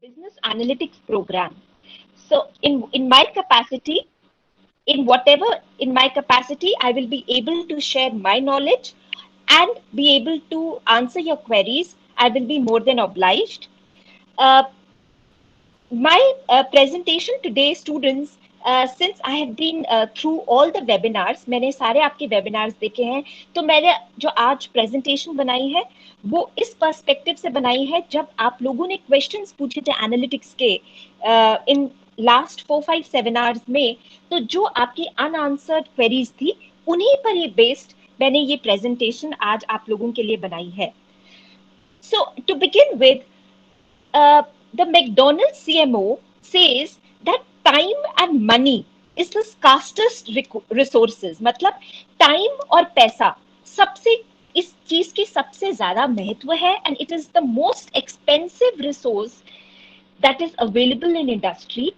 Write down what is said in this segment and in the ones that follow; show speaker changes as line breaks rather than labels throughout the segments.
business analytics program. So in my capacity, in whatever in my capacity, I will be able to share my knowledge and be able to answer your queries. I will be more than obliged. Uh, my presentation today, students, since I have been through all the webinars, मैंने सारे आपके webinars देखे हैं, तो मैंने जो आज presentation बनाई है, वो इस perspective से बनाई है जब आप लोगों ने questions पूछे थे analytics के in last 4-5 seminars में, तो जो आपकी unanswered queries थी, उन्हीं पर ये based मैंने ये presentation आज आप लोगों के लिए बनाई है. So to begin with, uh, the McDonald's CMO says that time and money is the scarcest resources. मतलब time और पैसा सबसे इस चीज की सबसे ज्यादा महत्व है, and it is the most expensive resource that is available in industry,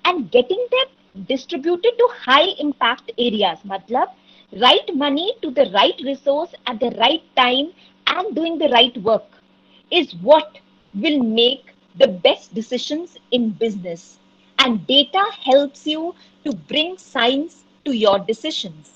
and getting them distributed to high impact areas. मतलब right money to the right resource at the right time and doing the right work is what will make the best decisions in business. And data helps you to bring science to your decisions.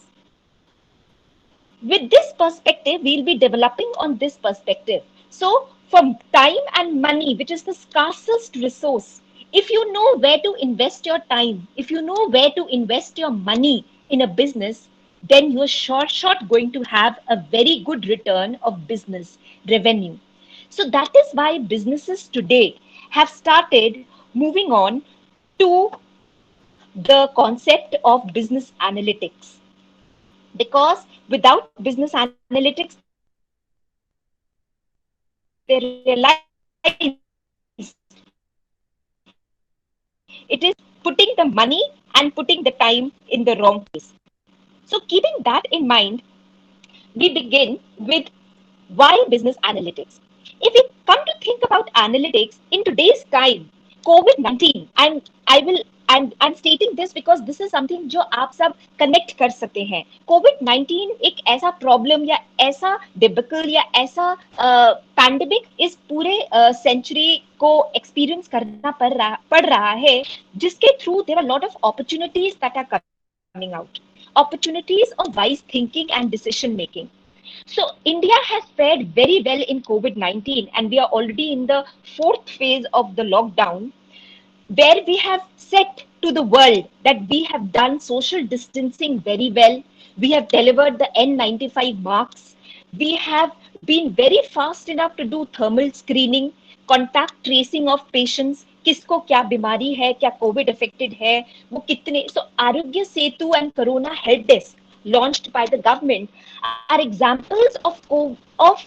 With this perspective, we'll be developing on this perspective. So, from time and money, which is the scarcest resource, if you know where to invest your time, if you know where to invest your money in a business, then you're short going to have a very good return of business revenue. So that is why businesses today have started moving on to the concept of business analytics, because without business analytics, they realize it is putting the money and putting the time in the wrong place. So keeping that in mind, we begin with why business analytics. If we come to think about analytics in today's time, COVID-19, I'm stating this because this is something जो आप सब connect कर सकते हैं. COVID-19 एक ऐसा problem या ऐसा debacle या ऐसा pandemic इस पूरे century को experience करना पड़ रहा है, जिसके through there are a lot of opportunities that are coming out. Opportunities of wise thinking and decision making. So India has fared very well in COVID-19, and we are already in the fourth phase of the lockdown, where we have said to the world that we have done social distancing very well. We have delivered the N95 marks. We have been very fast enough to do thermal screening, contact tracing of patients, किसको क्या बीमारी है, क्या Covid affected है, वो कितने. So Aarogya Setu and corona help desk launched by the government are examples of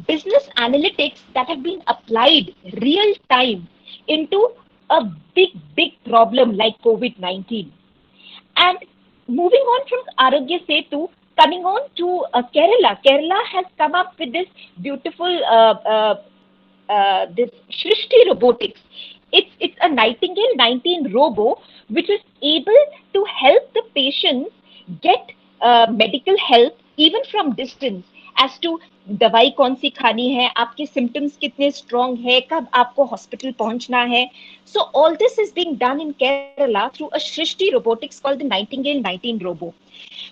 business analytics that have been applied real time into a big problem like COVID-19. And moving on from Arogya Setu, coming on to Kerala. Kerala has come up with this beautiful this Shrishti robotics. It's a Nightingale 19 robo which is able to help the patients get medical help even from distance, as to दवाई कौन सी खानी है, आपके symptoms कितने strong है, कब आपको hospital पहुंचना है. So all this is being done in Kerala through a Shrishti robotics called the Nightingale 19 robo.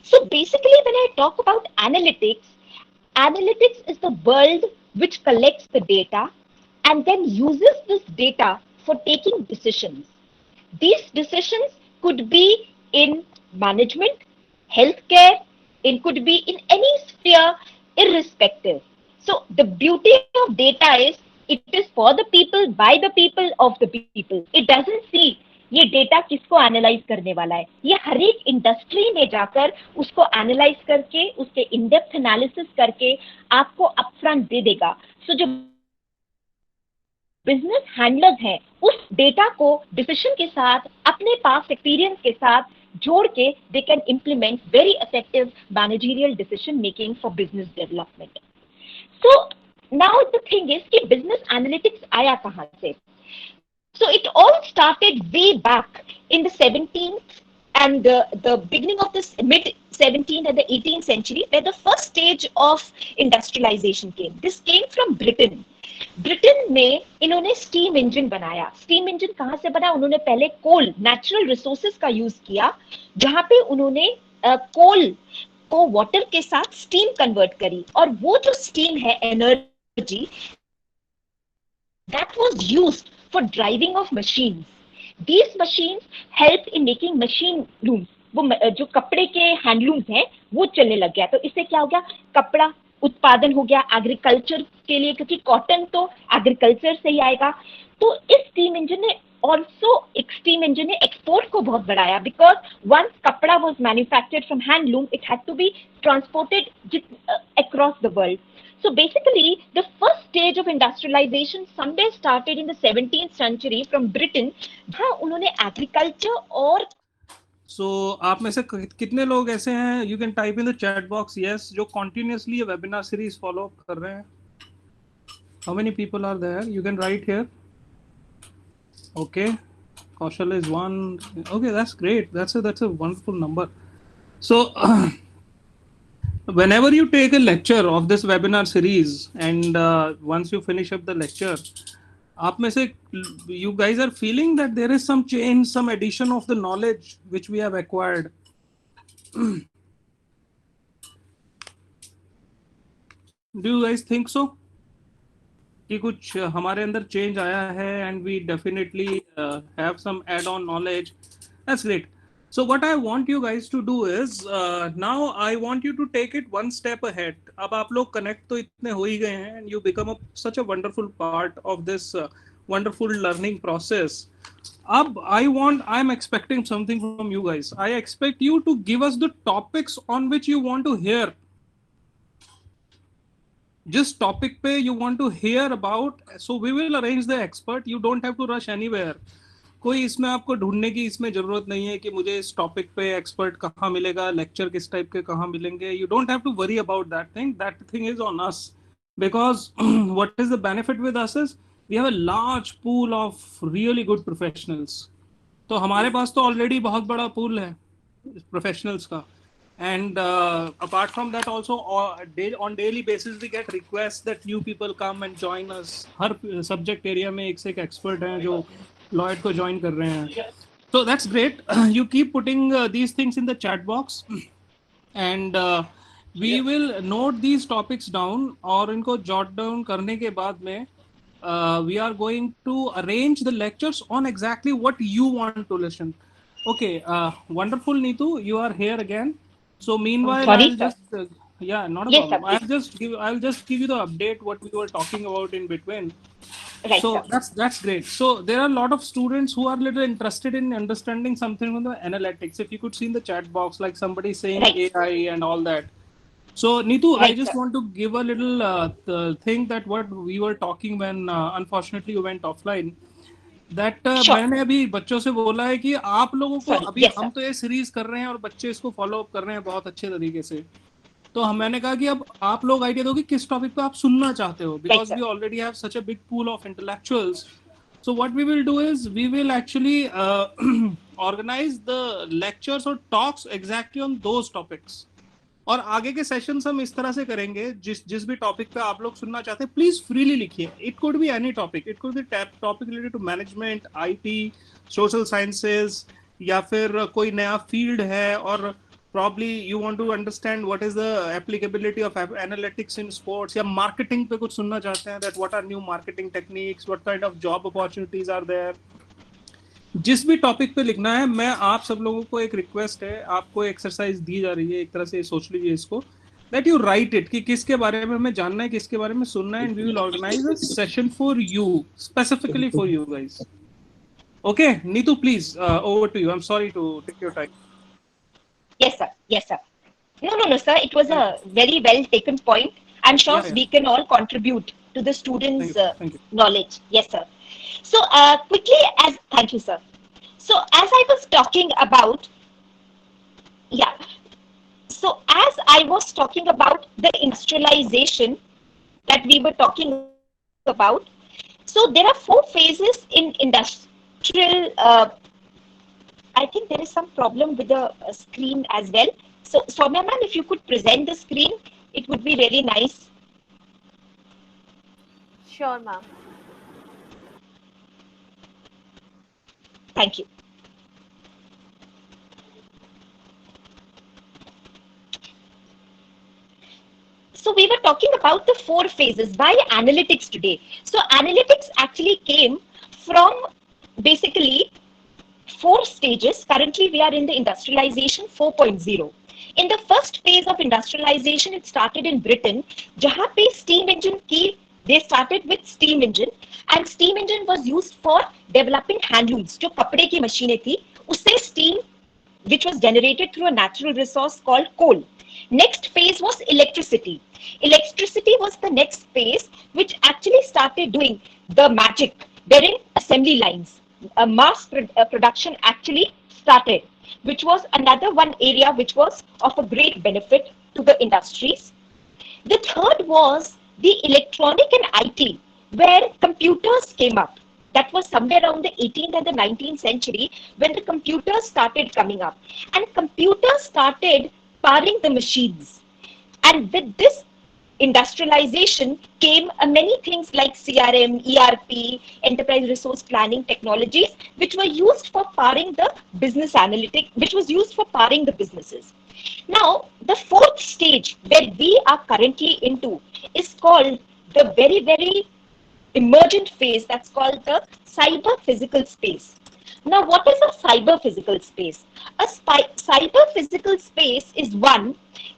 So basically, when I talk about analytics, analytics is the world which collects the data and then uses this data for taking decisions. These decisions could be in management, healthcare, it could be in any sphere, irrespective. So the beauty of data is it is for the people, by the people, of the people. It doesn't see ये data किसको analyse करने वाला है, ये हर एक industry में जाकर उसको एनालाइज करके उसके इन डेप्थ एनालिसिस करके आपको अपफ्रंट दे देगा. सो जो बिजनेस हैंडलर्स हैं उस डेटा को डिसीजन के साथ अपने पास एक्सपीरियंस के साथ जोड़ के they can implement very effective managerial decision making for business development. So now the thing is कि बिजनेस एनालिटिक्स आया कहां से. So it all started way back in the 17th and the beginning of this mid 17th and the 18th century, where the first stage of industrialization came. This came from Britain. Britain में इन्होंने steam engine बनाया. Steam engine कहां से बना? उन्होंने पहले कोल, natural resources का use किया, जहां पे उन्होंने कोल को वाटर के साथ स्टीम कन्वर्ट करी, और वो जो स्टीम है, energy, that was used for driving of machines. These machines help in making machine looms. वो जो कपड़े के हैंडलूम्स हैं वो चलने लग गया. तो इससे क्या हो गया? कपड़ा उत्पादन हो गया एग्रीकल्चर के लिए, क्योंकि कॉटन तो एग्रीकल्चर से ही आएगा. तो इस स्टीम इंजन ने स्टीम इंजन ने एक्सपोर्ट को बहुत बढ़ाया, बिकॉज वंस कपड़ा was manufactured from handloom, it had to be transported across the world. So basically, the first stage of industrialization somewhere started in the 17th century from Britain. हाँ, उन्होंने agriculture और
So आप में से कितने लोग ऐसे हैं, you can type in the chat box yes, जो continuously ये webinar series follow कर रहे हैं? How many people are there? You can write here. Okay, Kaushal is one. Okay, that's great. That's a wonderful number. So whenever you take a lecture of this webinar series and once you finish up the lecture, आप में से you guys are feeling that there is some change, some addition of the knowledge which we have acquired. Do you guys think so? कि कुछ हमारे अंदर change आया है and we definitely have some add-on knowledge. That's great. So what I want you guys to do is now I want you to take it one step ahead. अब आप लोग connect तो इतने हो ही गए हैं and you become such a wonderful part of this wonderful learning process. अब I'm expecting something from you guys. I expect you to give us the topics on which you want to hear. Just topic पे you want to hear about. So we will arrange the expert. You don't have to rush anywhere. कोई इसमें आपको ढूंढने की इसमें जरूरत नहीं है कि मुझे इस टॉपिक पे एक्सपर्ट कहाँ मिलेगा, लेक्चर किस टाइप के कहाँ मिलेंगे. You don't have to worry about that thing is on us, because what is the benefit with us is we have a large pool of really good professionals. तो हमारे पास तो already बहुत बड़ा pool है professionals का. And apart from that also on daily basis we get requests that new people come and join us. Her subject area में एक से एक expert हैं जो Lloyd को join कर रहे हैं. So that's great. You keep putting these things in the chat box and we will note these topics down, और इनको jot down करने के बाद में we are going to arrange the lectures on exactly what you want to listen. Okay, wonderful. Neetu, you are here again. So meanwhile, I'll just not a
yes,
problem. I'll just give you the update what we were talking about in between.
Right,
so
sir.
that's great. So there are a lot of students who are little interested in understanding something from the analytics. If you could see in the chat box, like somebody saying
right.
AI and all that. So Neetu,
right,
I just
sir.
want to give a little thing that what we were talking when unfortunately you went offline. That मैंने अभी बच्चों से बोला है कि आप लोगों को अभी हम तो ये सीरीज कर रहे हैं और बच्चे इसको फॉलो अप कर रहे हैं बहुत अच्छे तरीके से. तो मैंने कहा कि अब आप लोग आइडिया दो कि किस टॉपिक पे आप सुनना चाहते हो, because we already have such a big pool of intellectuals. So what we will do is we will actually organise the lectures और talks exactly on those topics. और आगे के सेशंस हम इस तरह से करेंगे, जिस भी टॉपिक पे आप लोग सुनना चाहते हैं प्लीज फ्रीली लिखिए. It could be any topic, it could be topic related to management, IT, social sciences, या फिर कोई नया फील्ड है और probably you want to understand what is the applicability of analytics in sports, या marketing पे कुछ सुनना चाहते हैं that what are new marketing techniques, what kind of job opportunities are there. जिस भी टॉपिक पे लिखना है, मैं आप सब लोगों को एक रिक्वेस्ट है, आपको एक्सरसाइज दी जा रही है, एक तरह से सोच लीजिए इसको, that you write it कि किसके बारे में हमें जानना है, किसके बारे में सुनना है, and we will organize a session for you, specifically for you guys. Okay, Neetu, please, over to you. I'm sorry to take your time.
Yes, sir. Yes, sir. No, sir. It was a very well taken point. I'm sure we can all contribute to the students'
Thank you.
knowledge. Yes, sir. So, quickly, thank you, sir. So, as I was talking about, So, as I was talking about the industrialization that we were talking about, so there are 4 phases in industrial. I think there is some problem with the screen as well. So Soumya ma'am, if you could present the screen, it would be really nice.
Sure, ma'am.
Thank you. So we were talking about the 4 phases. Why analytics today? So analytics actually came from basically 4 stages. Currently, we are in the industrialization 4.0. In the first phase of industrialization, it started in Britain, जहाँ पे steam engine की, they started with steam engine, and steam engine was used for developing handlooms. जो कपड़े की मशीनें थी, उससे steam which was generated through a natural resource called coal. Next phase was electricity. Electricity was the next phase, which actually started doing the magic, wherein assembly lines, mass production actually started, which was another one area which was of a great benefit to the industries. The third was the electronic and IT, where computers came up. That was somewhere around the 18th and the 19th century when the computers started coming up. And computers started powering the machines. And with this industrialization came many things like CRM, ERP, enterprise resource planning technologies, which were used for powering the business analytics, which was used for powering the businesses. Now, the fourth stage where we are currently into is called the very, very emergent phase, that's called the cyber physical space. Now, what is a cyber physical space? A cyber physical space is one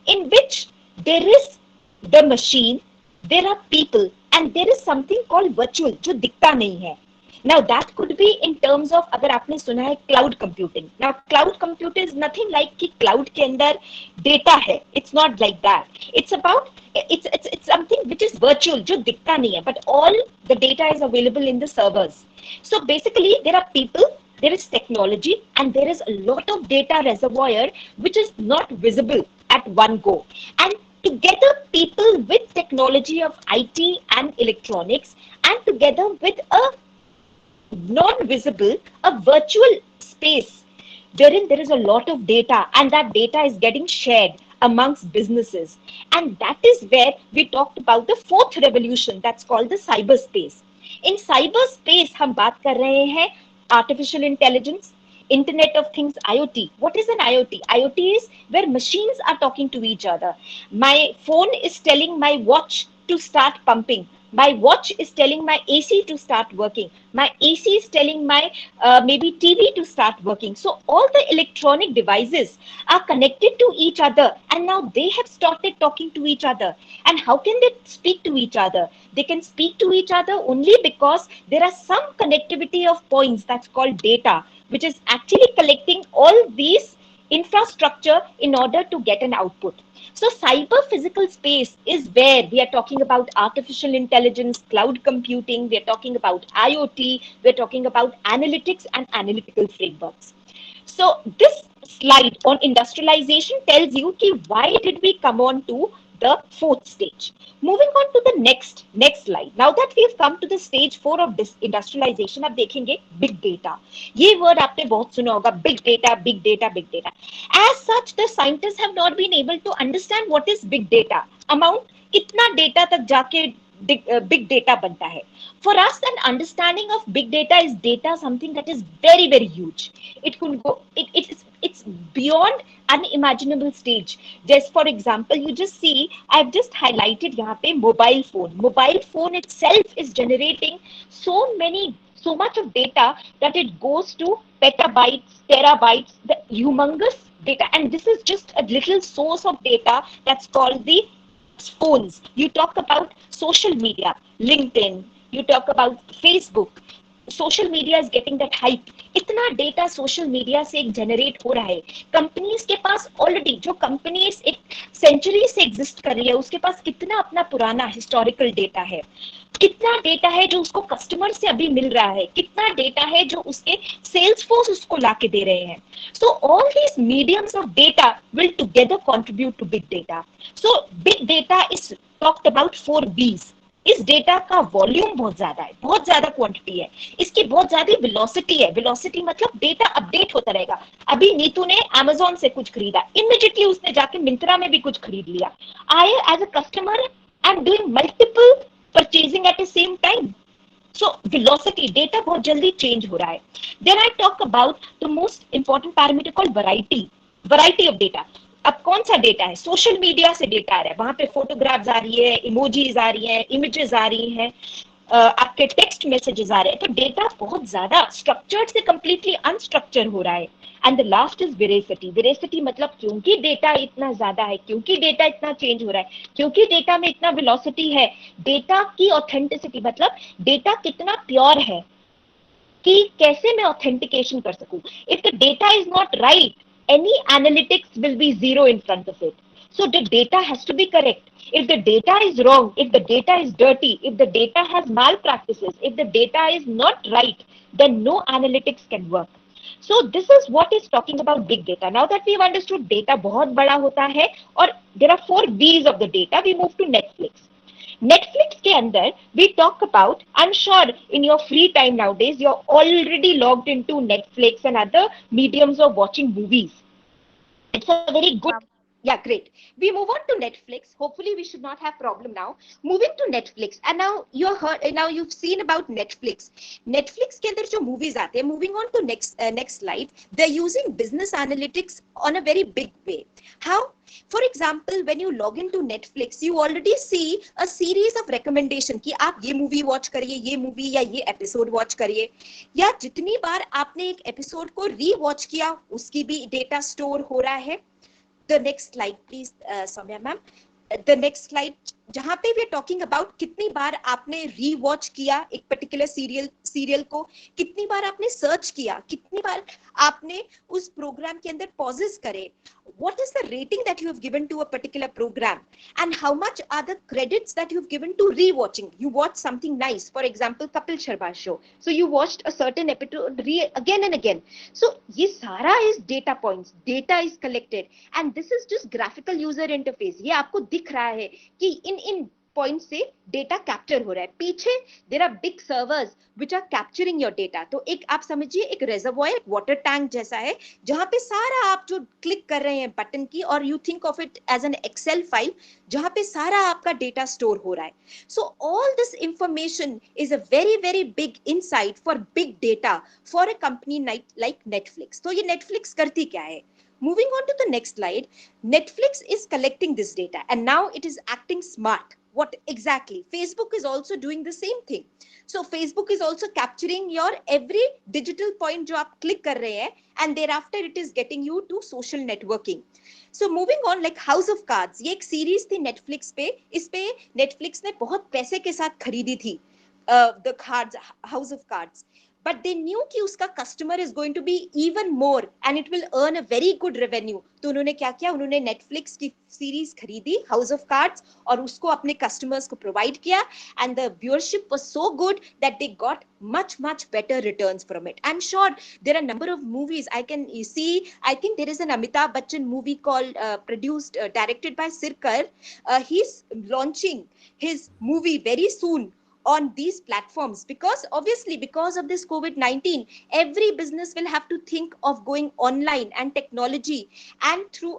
in which there is the machine, there are people, and there is something called virtual, जो दिखता नहीं है. Now that could be in terms of, अगर आपने सुना है cloud computing. Now cloud computing is nothing like कि cloud के अंदर data है. It's not like that. It's about it's something which is virtual, जो दिखता नहीं है, but all the data is available in the servers. So basically there are people, there is technology, and there is a lot of data reservoir which is not visible at one go. And together people with technology of IT and electronics, and together with a non-visible, a virtual space wherein there is a lot of data, and that data is getting shared amongst businesses. And that is where we talked about the fourth revolution, that's called the cyberspace. In cyberspace, हम बात कर रहे हैं artificial intelligence, Internet of Things, IoT. What is an IoT? IoT is where machines are talking to each other. My phone is telling my watch to start pumping. My watch is telling my AC to start working. My AC is telling my maybe TV to start working. So all the electronic devices are connected to each other, and now they have started talking to each other. And how can they speak to each other? They can speak to each other only because there are some connectivity of points, that's called data, which is actually collecting all these infrastructure in order to get an output. So cyber physical space is where we are talking about artificial intelligence, cloud computing, we are talking about IoT, we're talking about analytics and analytical frameworks. So this slide on industrialization tells you ki why did we come on to the fourth stage. Moving on to the next slide. Now that we have come to the stage 4 of this industrialization, अब देखेंगे big data. ये word आपने बहुत सुना होगा, big data, big data, big data. As such, the scientists have not been able to understand what is big data. Amount कितना data तक जाके big data बनता है. For us, an understanding of big data is data something that is very, very huge. It could go, it's beyond unimaginable stage. Just for example, you just see, I've just highlighted यहाँ पे mobile phone. Mobile phone itself is generating so much of data that it goes to petabytes, terabytes, the humongous data. And this is just a little source of data that's called the phones. You talk about social media, LinkedIn, you talk about Facebook. Social media is getting that hype. इतना data social media से generate हो रहा है. Companies के पास already, जो companies एक century से exist कर रही है, उसके पास कितना अपना पुराना हिस्टोरिकल डेटा है, कितना डेटा है जो उसको कस्टमर से अभी मिल रहा है, कितना डेटा है जो उसके सेल्स फोर्स उसको लाके दे रहे हैं. So all these mediums of data will together contribute to big data. So big data is talked about 4 B's. इस डेटा का वॉल्यूम बहुत ज्यादा है, बहुत ज्यादा क्वांटिटी है, इसकी बहुत ज्यादा वेलोसिटी है। वेलोसिटी मतलब डेटा अपडेट होता रहेगा। अभी नीतू ने अमेजोन से कुछ खरीदा, इमीडिएटली उसने जाके मिंत्रा में भी कुछ खरीद लिया। I as a customer I am doing multiple purchasing at the same time. So velocity, data बहुत जल्दी change हो रहा है. Then I talk about the most important parameter called variety. Variety of data. अब कौन सा डेटा है? Social media से डेटा आ रहा है, वहां पे फोटोग्राफ्स आ रही है, इमोजीज आ रही है, इमेजेस आ रही हैं, आपके टेक्स्ट मैसेजेस आ रहे हैं। तो डेटा बहुत ज्यादा स्ट्रक्चर्ड से कंप्लीटली अनस्ट्रक्चर हो रहा है। And the last is veracity. Veracity मतलब क्योंकि डेटा इतना ज्यादा है, क्योंकि डेटा इतना चेंज हो रहा है, क्योंकि डेटा में इतना वेलोसिटी है, डेटा की ऑथेंटिसिटी मतलब डेटा कितना प्योर है, कि कैसे मैं ऑथेंटिकेशन कर सकूं। If the data is not right, any analytics will be zero in front of it. So the data has to be correct. If the data is wrong, if the data is dirty, if the data has malpractices, if the data is not right, then no analytics can work. So this is what is talking about big data. Now that we've understood data बहुत बड़ा होता है, और there are 4 V's of the data, we move to Netflix. Netflix के अंदर we talk about, I'm sure in your free time nowadays you're already logged into Netflix and other mediums of watching movies. It's a very good, yeah, great. We move on to Netflix. Hopefully we should not have problem now. Moving to Netflix, and now you've seen about Netflix. Netflix के अंदर जो movies आते हैं, moving on to next slide, they're using business analytics on a very big way. How? For example, when you log into Netflix, you already see a series of recommendation कि आप ये movie watch करिए, ये movie या ये episode watch करिए, या जितनी बार आपने एक episode को re-watch किया उसकी भी data store हो रहा है. The next slide, please, Soumya ma'am. The next slide, जहां पे we are talking about कितनी बार आपने री-वॉच किया एक पर्टिकुलर सीरियल को, कितनी बार आपने सर्च किया, कितनी बार आपने उस प्रोग्राम के अंदर पॉजेस करे, what is the rating that you have given to a particular program, and how much are the credits that you've given to re-watching. You watched something nice, for example Kapil Sharma show, so you watched a certain episode again and again. So ये सारा is data points, data is collected, and this is just graphical user interface. ये आपको दिख रहा है कि इन point से डेटा कैप्चर हो रहा है। पीछे there are big servers which are capturing your data. तो एक आप समझिए एक रिजर्वॉयर, एक वाटर टैंक जैसा है, जहां पे सारा आप जो क्लिक कर रहे हैं बटन की, और you think of it as an excel file, जहां पे सारा आपका डेटा स्टोर हो रहा है। So all this information is a very very big insight for big data for a company like Netflix. तो ये नेटफ्लिक्स करती क्या है? Moving on to the next slide, Netflix is collecting this data and now it is acting smart. What exactly? Facebook is also doing the same thing. So Facebook is also capturing your every digital point जो आप click कर रहे हैं, and thereafter it is getting you to social networking. So moving on, like House of Cards, ये एक series थी Netflix पे, इस पे Netflix ने बहुत पैसे के साथ खरीदी थी the cards, House of Cards. But they knew कि उसका customer is going to be even more and it will earn a very good revenue. तो उन्होंने क्या किया? उन्होंने Netflix की सीरीज खरीदी House of Cards और उसको अपने customers को provide किया, and the viewership was so good that they got much better returns from it. I'm sure there are a number of movies I can see. I think there is an Amitabh Bachchan movie called directed by Sirkar. He's launching his movie very soon on these platforms, because obviously because of this COVID-19, every business will have to think of going online and technology and through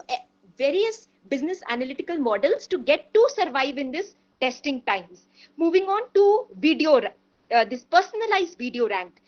various business analytical models to get to survive in this testing times. Moving on to video, this personalized video ranked.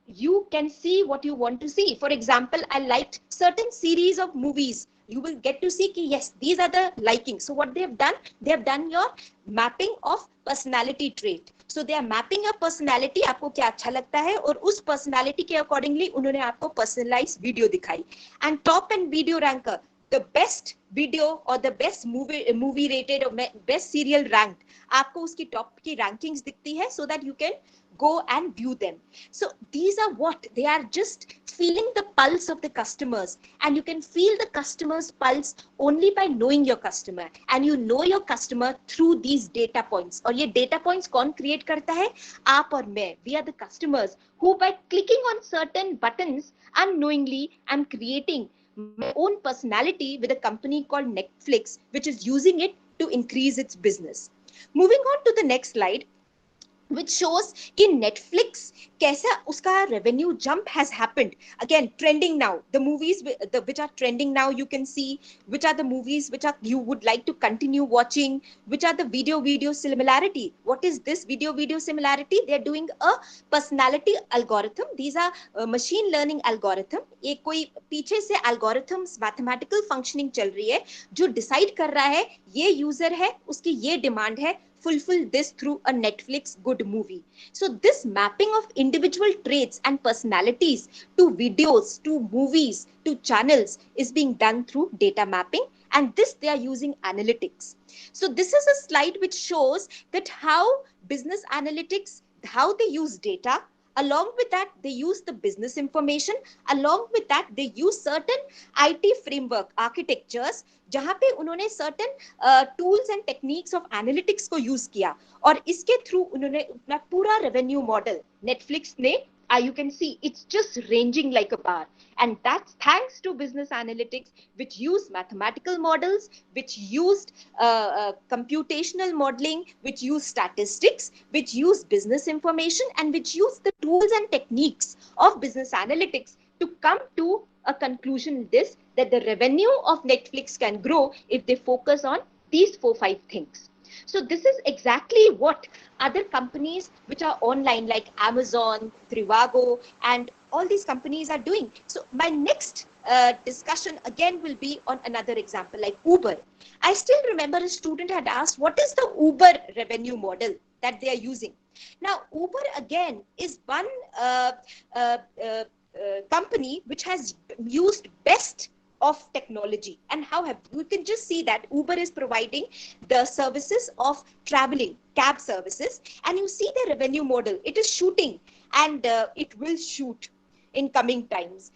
You can see what you want to see. For example, I liked certain series of movies. You will get to see कि yes, these are the liking. So what they have done your mapping of personality trait. So they are mapping your personality, आपको क्या अच्छा लगता है, और उस personality के accordingly उन्होंने आपको personalized video दिखाई. And top and video ranker, the best video or the best movie rated or best serial ranked, आपको उसकी top की rankings दिखती है, so that you can go and view them. So these are what they are, just feeling the pulse of the customers, and you can feel the customer's pulse only by knowing your customer, and you know your customer through these data points. और ये data points कौन create करता है? आप और मैं. We are the customers who by clicking on certain buttons unknowingly I'm creating my own personality with a company called Netflix, which is using it to increase its business. Moving on to the next slide, which shows कि Netflix कैसा उसका revenue jump has happened. Again, trending now. The movies which are trending now, you can see which are the movies which are you would like to continue watching, which are the video similarity. What is this video similarity? They're doing a personality algorithm. These are machine learning algorithm. एक कोई पीछे से algorithms mathematical functioning चल रही है जो decide कर रहा है ये user है उसकी ये demand है, fulfill this through a Netflix good movie. So this mapping of individual traits and personalities to videos, to movies, to channels is being done through data mapping, and this they are using analytics. So this is a slide which shows that how business analytics, how they use data. Along with that, they use the business information. Along with that, they use certain IT framework architectures जहां पे उन्होंने certain tools and techniques of analytics को use किया और इसके through उन्होंने अपना पूरा revenue model Netflix ने you can see it's just ranging like a bar, and that's thanks to business analytics which use mathematical models, which used computational modeling, which use statistics, which use business information, and which use the tools and techniques of business analytics to come to a conclusion this that the revenue of Netflix can grow if they focus on these 4-5 things. So this is exactly what other companies which are online like Amazon, Trivago, and all these companies are doing. So my next discussion again will be on another example like Uber. I still remember a student had asked, what is the Uber revenue model that they are using? Now, Uber again is one company which has used best of technology, and how have you can just see that Uber is providing the services of traveling cab services, and you see the revenue model, it is shooting, and it will shoot in coming times.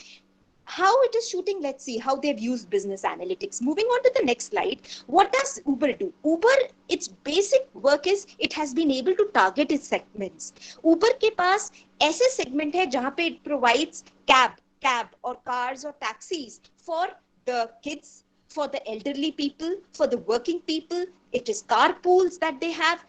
How it is shooting, let's see how they've used business analytics. Moving on to the next slide, what does Uber do? Uber, its basic work is it has been able to target its segments. Uber के पास ऐसे segment है जहां पे it provides cab or cars or taxis for the kids, for the elderly people, for the working people. It is carpools that they have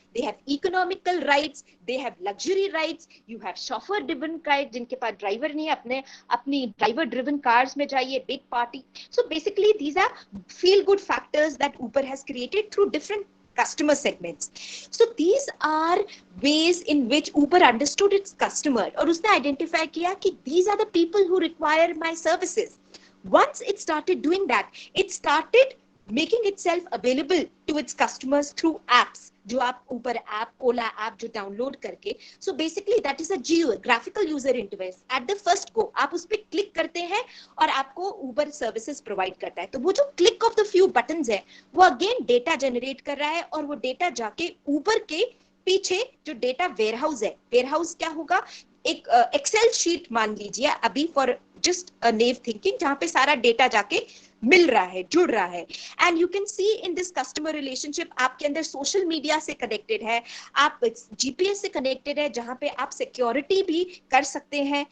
economical rides, they have luxury rides, you have chauffeur driven rides जिनके पास driver नहीं है, अपनी driver driven cars में जाइए, big party. So basically these are feel good factors that Uber has created through different customer segments. So these are ways in which Uber understood its customer और उसने identify किया कि these are the people who require my services. Once it started doing that, it started making itself available to its customers through apps. जो आप Uber app, Ola app जो download करके, so basically that is a graphical user interface. At the first go, आप उस पे click करते हैं और आपको Uber services provide करता है. तो वो जो click of the few buttons है, वो again data generate कर रहा है और वो data जाके Uber के पीछे जो डेटा वेयरहाउस है, वेयरहाउस क्या होगा, एक एक्सेल शीट मान लीजिए अभी for just a naive thinking, जहां पे सारा डेटा जाके मिल रहा है, जुड़ रहा है. And you can C in this customer relationship आपके अंदर सोशल मीडिया से कनेक्टेड है, आप जीपीएस से कनेक्टेड है, जहां पे आप सिक्योरिटी भी कर सकते हैं.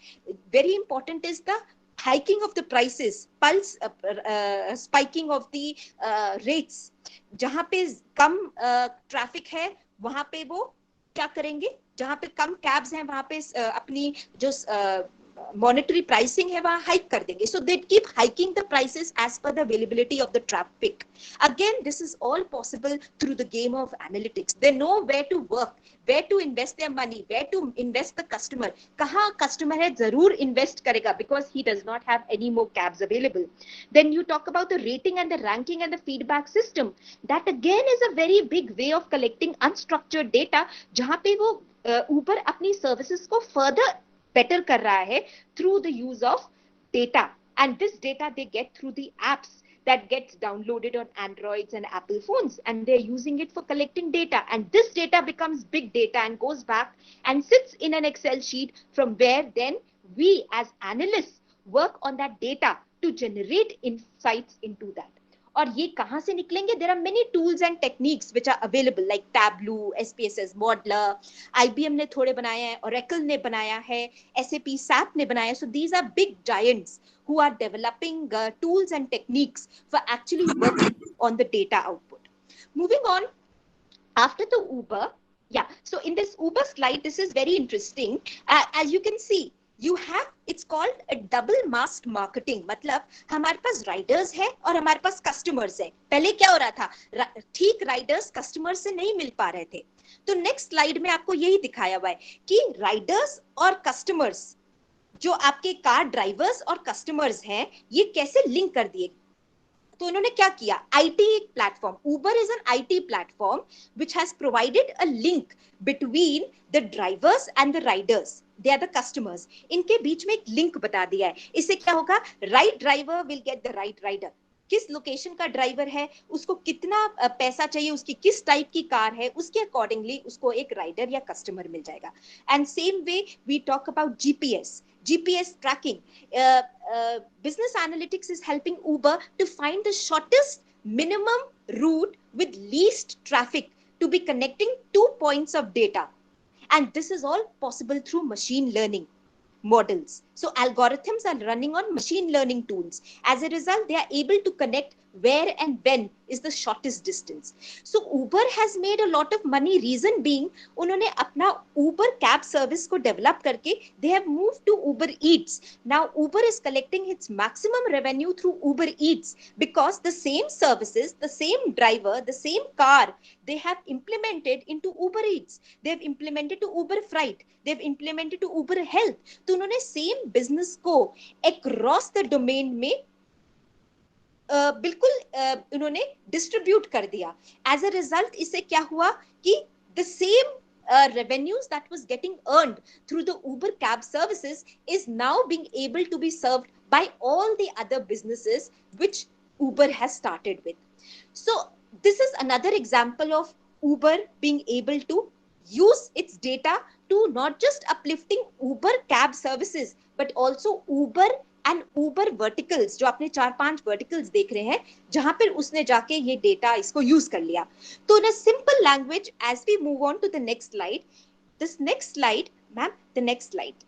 Very important is the hiking of the prices, pulse spiking of the rates. जहां पे कम ट्रैफिक है वहां पे वो क्या करेंगे, जहां पे कम कैब्स हैं वहां पे अपनी जो monetary pricing है वहां हाइक कर देंगे. So they keep hiking the prices as per the availability of the traffic. Again, this is all possible through the game of analytics. They know where to work, where to invest their money, where to invest the customer. कहाँ customer है जरूर invest करेगा because he does not have any more cabs available. Then you talk about the rating and the ranking and the feedback system. That again is a very big way of collecting unstructured data, जहाँ पे वो Uber अपनी services को further better कर रहा है through the use of data, and this data they get through the apps that gets downloaded on Androids and Apple phones, and they're using it for collecting data, and this data becomes big data and goes back and sits in an Excel sheet from where then we as analysts work on that data to generate insights into that. और ये कहाँ से निकलेंगे? There are many tools and techniques which are available like Tableau, SPSS Modeler, IBM ने थोड़े बनाए हैं, Oracle ने बनाया है, SAP SAP ने बनाया है. So these are big giants who are developing tools and techniques for actually working on the data output. Moving on, after the Uber, Yeah, so in this Uber slide, this is very interesting. As you can see, you have, it's called a double masked marketing. मतलब हमारे पास Riders है और हमारे पास customers है. पहले क्या हो रहा था, ठीक राइडर्स कस्टमर्स से नहीं मिल पा रहे थे. तो नेक्स्ट स्लाइड में आपको यही दिखाया हुआ है कि राइडर्स और कस्टमर्स, जो आपके कार ड्राइवर्स और कस्टमर्स हैं, ये कैसे लिंक कर दिए. तो उन्होंने क्या किया, आईटी एक platform, Uber is an IT platform which has provided a link between the drivers and the riders, they are the customers. इनके बीच में एक लिंक बता दिया है. इससे क्या होगा, right driver will get the right rider. किस लोकेशन का ड्राइवर है, उसको कितना पैसा चाहिए, उसकी किस टाइप की कार है, उसके अकॉर्डिंगली उसको एक राइडर या कस्टमर मिल जाएगा. And same way we talk about GPS tracking. Business analytics is helping Uber to find the shortest minimum route with least traffic to be connecting 2 points of data. And this is all possible through machine learning models. So algorithms are running on machine learning tools. As a result, they are able to connect where and when is the shortest distance. So Uber has made a lot of money. Reason being, उन्होंने अपना Uber cab service को develop करके they have moved to Uber Eats. Now Uber is collecting its maximum revenue through Uber Eats because the same services, the same driver, the same car, they have implemented into Uber Eats. They have implemented to Uber Freight. They have implemented to Uber Health. तो उन्होंने same business को across the domain में बिल्कुल उन्होंने distribute कर दिया. As a result इससे क्या हुआ कि the same revenues that was getting earned through the Uber cab services is now being able to be served by all the other businesses which Uber has started with. So this is another example of Uber being able to use its data to not just uplifting Uber cab services but also Uber and Uber verticals, जो आपने 4-5 verticals देख रहे हैं, जहां पर उसने जाके ये डेटा इसको यूज कर लिया. तो in a simple language, as we move on to the next slide, this next slide, ma'am, the next slide.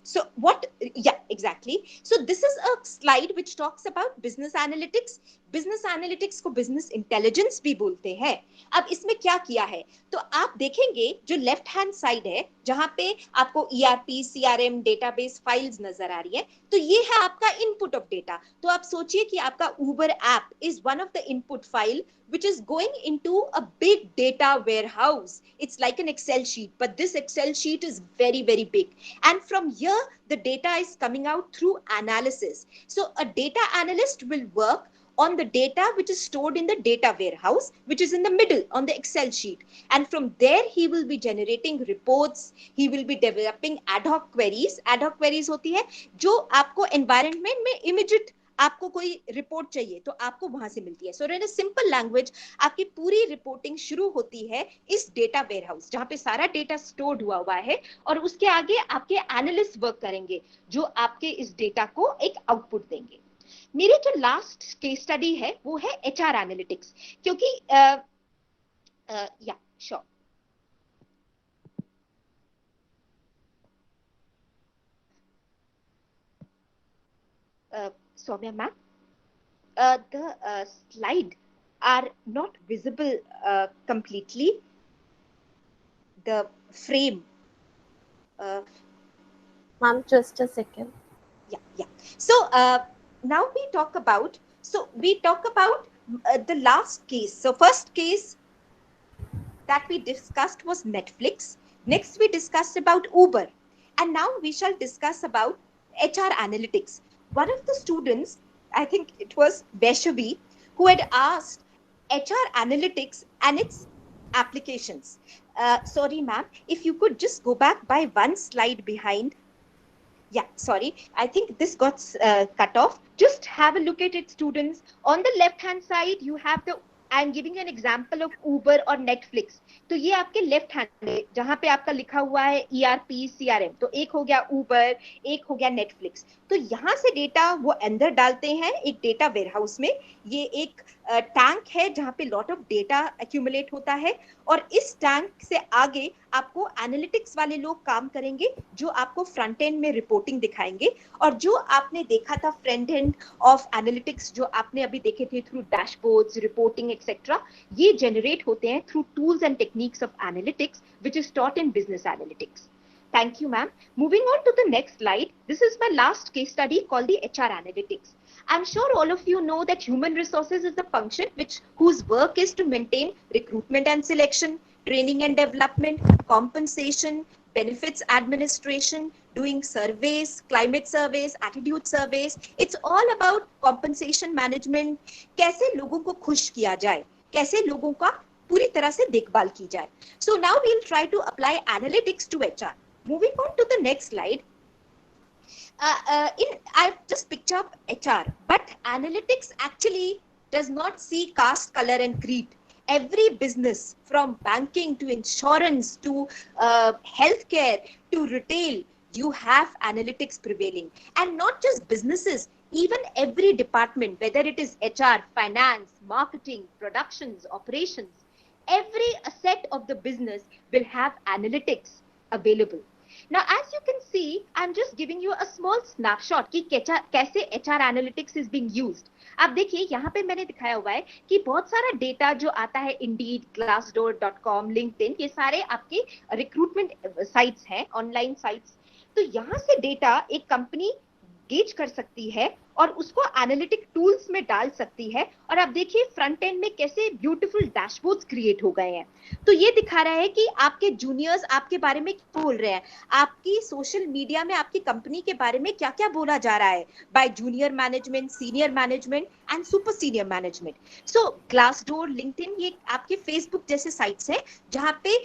So what, yeah, exactly. So this is a slide which talks about business analytics. Business analytics को business intelligence भी बोलते हैं. अब इसमें क्या किया है, तो आप देखेंगे जो लेफ्ट हैंड साइड है, जहां पे आपको ईआरपी, सीआरएम, डेटाबेस फाइल्स नजर आ रही है, तो ये है आपका इनपुट ऑफ डेटा. तो आप सोचिए कि आपका Uber app is one of the input file which is going into a big data warehouse. It's like an Excel sheet, but this Excel sheet is very, very big. And from here, the data is coming out through analysis. So a data analyst will work on the data which is stored in the data warehouse, which is in the middle on the Excel sheet. And from there, he will be generating reports. He will be developing ad hoc queries. Ad hoc queries होती है जो आपको environment में immediate आपको कोई report चाहिए तो आपको वहां से मिलती है. सो इन सिंपल लैंग्वेज आपकी पूरी रिपोर्टिंग शुरू होती है इस डेटा वेयरहाउस, जहां पे सारा डेटा स्टोर्ड हुआ है, और उसके आगे आपके एनालिस्ट वर्क करेंगे जो आपके इस डेटा को एक आउटपुट देंगे. मेरी जो लास्ट केस स्टडी है वो है एचआर एनालिटिक्स, क्योंकि या sure Soumya ma'am, the slide are not visible completely. The frame.
Ma'am, just a second.
Yeah. So now we talk about the last case. So first case that we discussed was Netflix. Next we discussed about Uber, and now we shall discuss about HR analytics. One of the students, I think it was Vaishnavi, who had asked HR analytics and its applications. Sorry, ma'am, if you could just go back by one slide behind. Yeah, sorry. I think this got cut off. Just have a look at it, students. On the left-hand side, you have the, I'm giving an example of Uber और Netflix. तो ये आपके left hand है, जहां पे आपका लिखा हुआ है ERP, CRM. तो एक हो गया Uber, एक हो गया Netflix. तो यहाँ से डेटा वो अंदर डालते हैं एक डेटा वेयरहाउस में. ये एक टैंक है जहाँ पे लॉट ऑफ डेटा एक्यूमुलेट होता है, और इस टैंक से आगे आपको एनालिटिक्स वाले लोग काम करेंगे जो आपको फ्रंट एंड में रिपोर्टिंग दिखाएंगे। और जो आपने देखा था फ्रंट एंड ऑफ एनालिटिक्स जो आपने अभी देखे थे थ्रू डैशबोर्ड्स, रिपोर्टिंग एक्सेट्रा, ये जनरेट होते हैं through tools and techniques of analytics which is taught in business analytics. Thank you, ma'am. Moving on to the next slide. This is my last case study called the HR analytics. I'm sure all of you know that human resources is a function whose work is to maintain recruitment and selection, training and development, compensation, benefits administration, doing surveys, climate surveys, attitude surveys. It's all about compensation management. कैसे लोगों को खुश किया जाए, कैसे लोगों का पूरी तरह से देखभाल की जाए. So now we'll try to apply analytics to HR. Moving on to the next slide. I've just picked up HR, but analytics actually does not see caste, color, and creed. Every business, from banking to insurance to healthcare to retail, you have analytics prevailing. And not just businesses, even every department, whether it is HR, finance, marketing, productions, operations, every asset of the business will have analytics available. Now, as you can see, I'm just giving you a small snapshot कि कैसे HR analytics is being used. आप देखिए यहाँ पे मैंने दिखाया हुआ है कि बहुत सारा डेटा जो आता है Indeed, Glassdoor.com, LinkedIn, ये सारे आपके रिक्रूटमेंट साइट्स हैं, ऑनलाइन साइट्स. तो यहाँ से डेटा एक कंपनी गेज कर सकती है और उसको एनालिटिक टूल्स में डाल सकती है. और आप देखिए फ्रंट एंड में कैसे ब्यूटीफुल डैशबोर्ड्स क्रिएट हो गए हैं. तो ये दिखा रहा है कि आपके जूनियर्स आपके बारे में क्या बोल रहे हैं, आपकी सोशल मीडिया में आपकी कंपनी के बारे में क्या क्या बोला जा रहा है by junior management, senior management and super senior management. So Glassdoor, LinkedIn, ये आपके फेसबुक जैसे साइट्स हैं जहाँ पे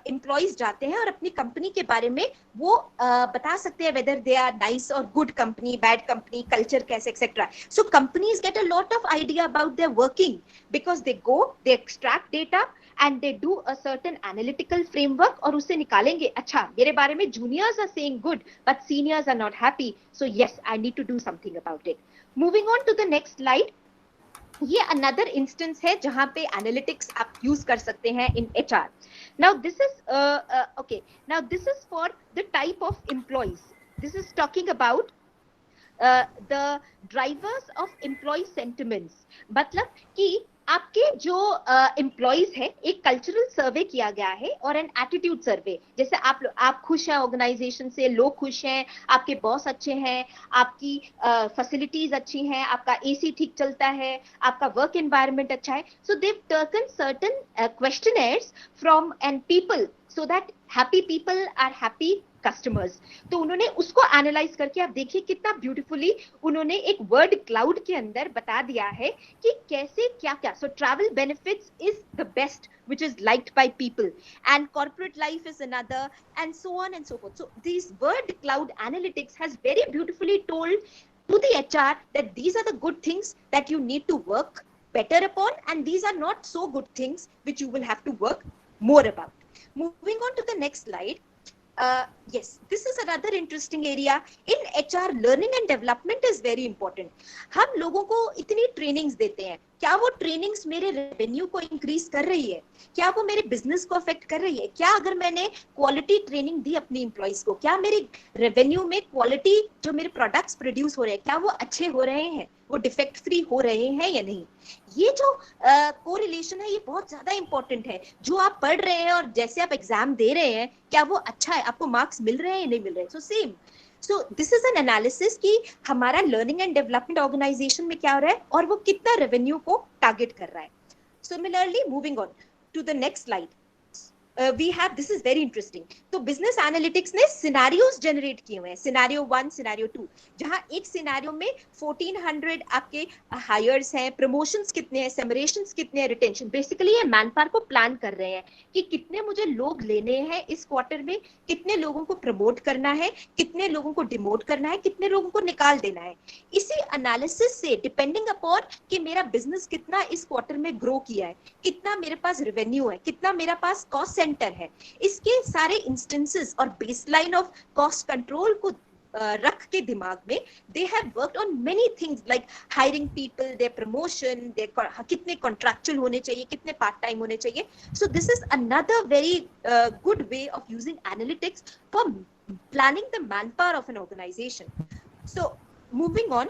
एम्प्लॉइज जाते हैं और अपनी कंपनी के बारे में वो बता सकते हैं वेदर दे आर नाइस और good company, bad company, culture कैसे, etc. So companies get a lot of idea about their working because they go, they extract data and they do a certain analytical framework और उसे निकालेंगे. अच्छा, मेरे बारे में juniors are saying good but seniors are not happy, so yes, I need to do something about it. Moving on to the next slide. ये another instance है जहाँ पे analytics आप use कर सकते हैं in HR. Now this is okay. Now this is for the type of employees. This is talking about the drivers of employee sentiments. मतलब कि आपके जो एम्प्लॉइज हैं, एक कल्चरल सर्वे किया गया है और एन एटीट्यूड सर्वे. जैसे आप खुश हैं ऑर्गेनाइजेशन से, लोग खुश हैं, आपके बॉस अच्छे हैं, आपकी फैसिलिटीज अच्छी हैं, आपका एसी ठीक चलता है, आपका वर्क एनवायरनमेंट अच्छा है. So they've taken certain questionnaires from end people so that happy people are happy customers. तो उन्होंने उसको एनालाइज करके आप देखिए कितना ब्यूटीफुली उन्होंने एक वर्ड क्लाउड के अंदर बता दिया है कि कैसे क्या क्या. So travel benefits is the best which is liked by people and corporate life is another and so on and so forth. So these word cloud analytics has very beautifully told to the HR that these are the good things that you need to work better upon and these are not so good things which you will have to work more about. Moving on to the next slide. Yes, this is another interesting area. In HR, learning and development is very important. हम लोगों को इतनी trainings देते हैं, क्या वो trainings मेरे revenue को इंक्रीज कर रही है, क्या वो मेरे बिजनेस को अफेक्ट कर रही है, क्या अगर मैंने क्वालिटी ट्रेनिंग दी अपनी एम्प्लॉइज को, क्या मेरे रेवेन्यू में क्वालिटी जो मेरे प्रोडक्ट्स प्रोड्यूस हो रहे हैं क्या वो अच्छे हो रहे हैं, वो डिफेक्ट फ्री हो रहे हैं या नहीं. ये जो कोरिलेशन है ये बहुत ज्यादा इंपॉर्टेंट है. जो आप पढ़ रहे हैं और जैसे आप एग्जाम दे रहे हैं क्या वो अच्छा है, आपको मार्क्स मिल रहे हैं या नहीं मिल रहे हैं. So same. So this is an analysis कि हमारा learning and development organization में क्या हो रहा है और वो कितना revenue को target कर रहा है. Similarly, moving on to the next slide. We have, this is very interesting. तो business analytics ने scenarios generate किए हुए हैं. Scenario 1, Scenario 2. जहाँ एक scenario में 1400 आपके hires हैं, promotions कितने हैं, separations कितने हैं, retention. Basically ये manpower को plan कर रहे हैं कि कितने मुझे लोग लेने हैं इस quarter में, कितने लोगों को promote करना है, कितने लोगों को demote करना है, कितने लोगों को निकाल देना है. इसी analysis से depending upon कि मेरा business कितना इस quarter में grow किया है, कितना मेरे पास revenue है, कितना मेरा पास cost सेंटर है, इसके सारे इंस्टेंसेस और बेसलाइन ऑफ कॉस्ट कंट्रोल को रख के दिमाग में, they have worked on many things like hiring people, their promotion, their कितने contractual होने चाहिए, कितने part time होने चाहिए. So this is another very good way of using analytics for planning the manpower of an organization. So moving on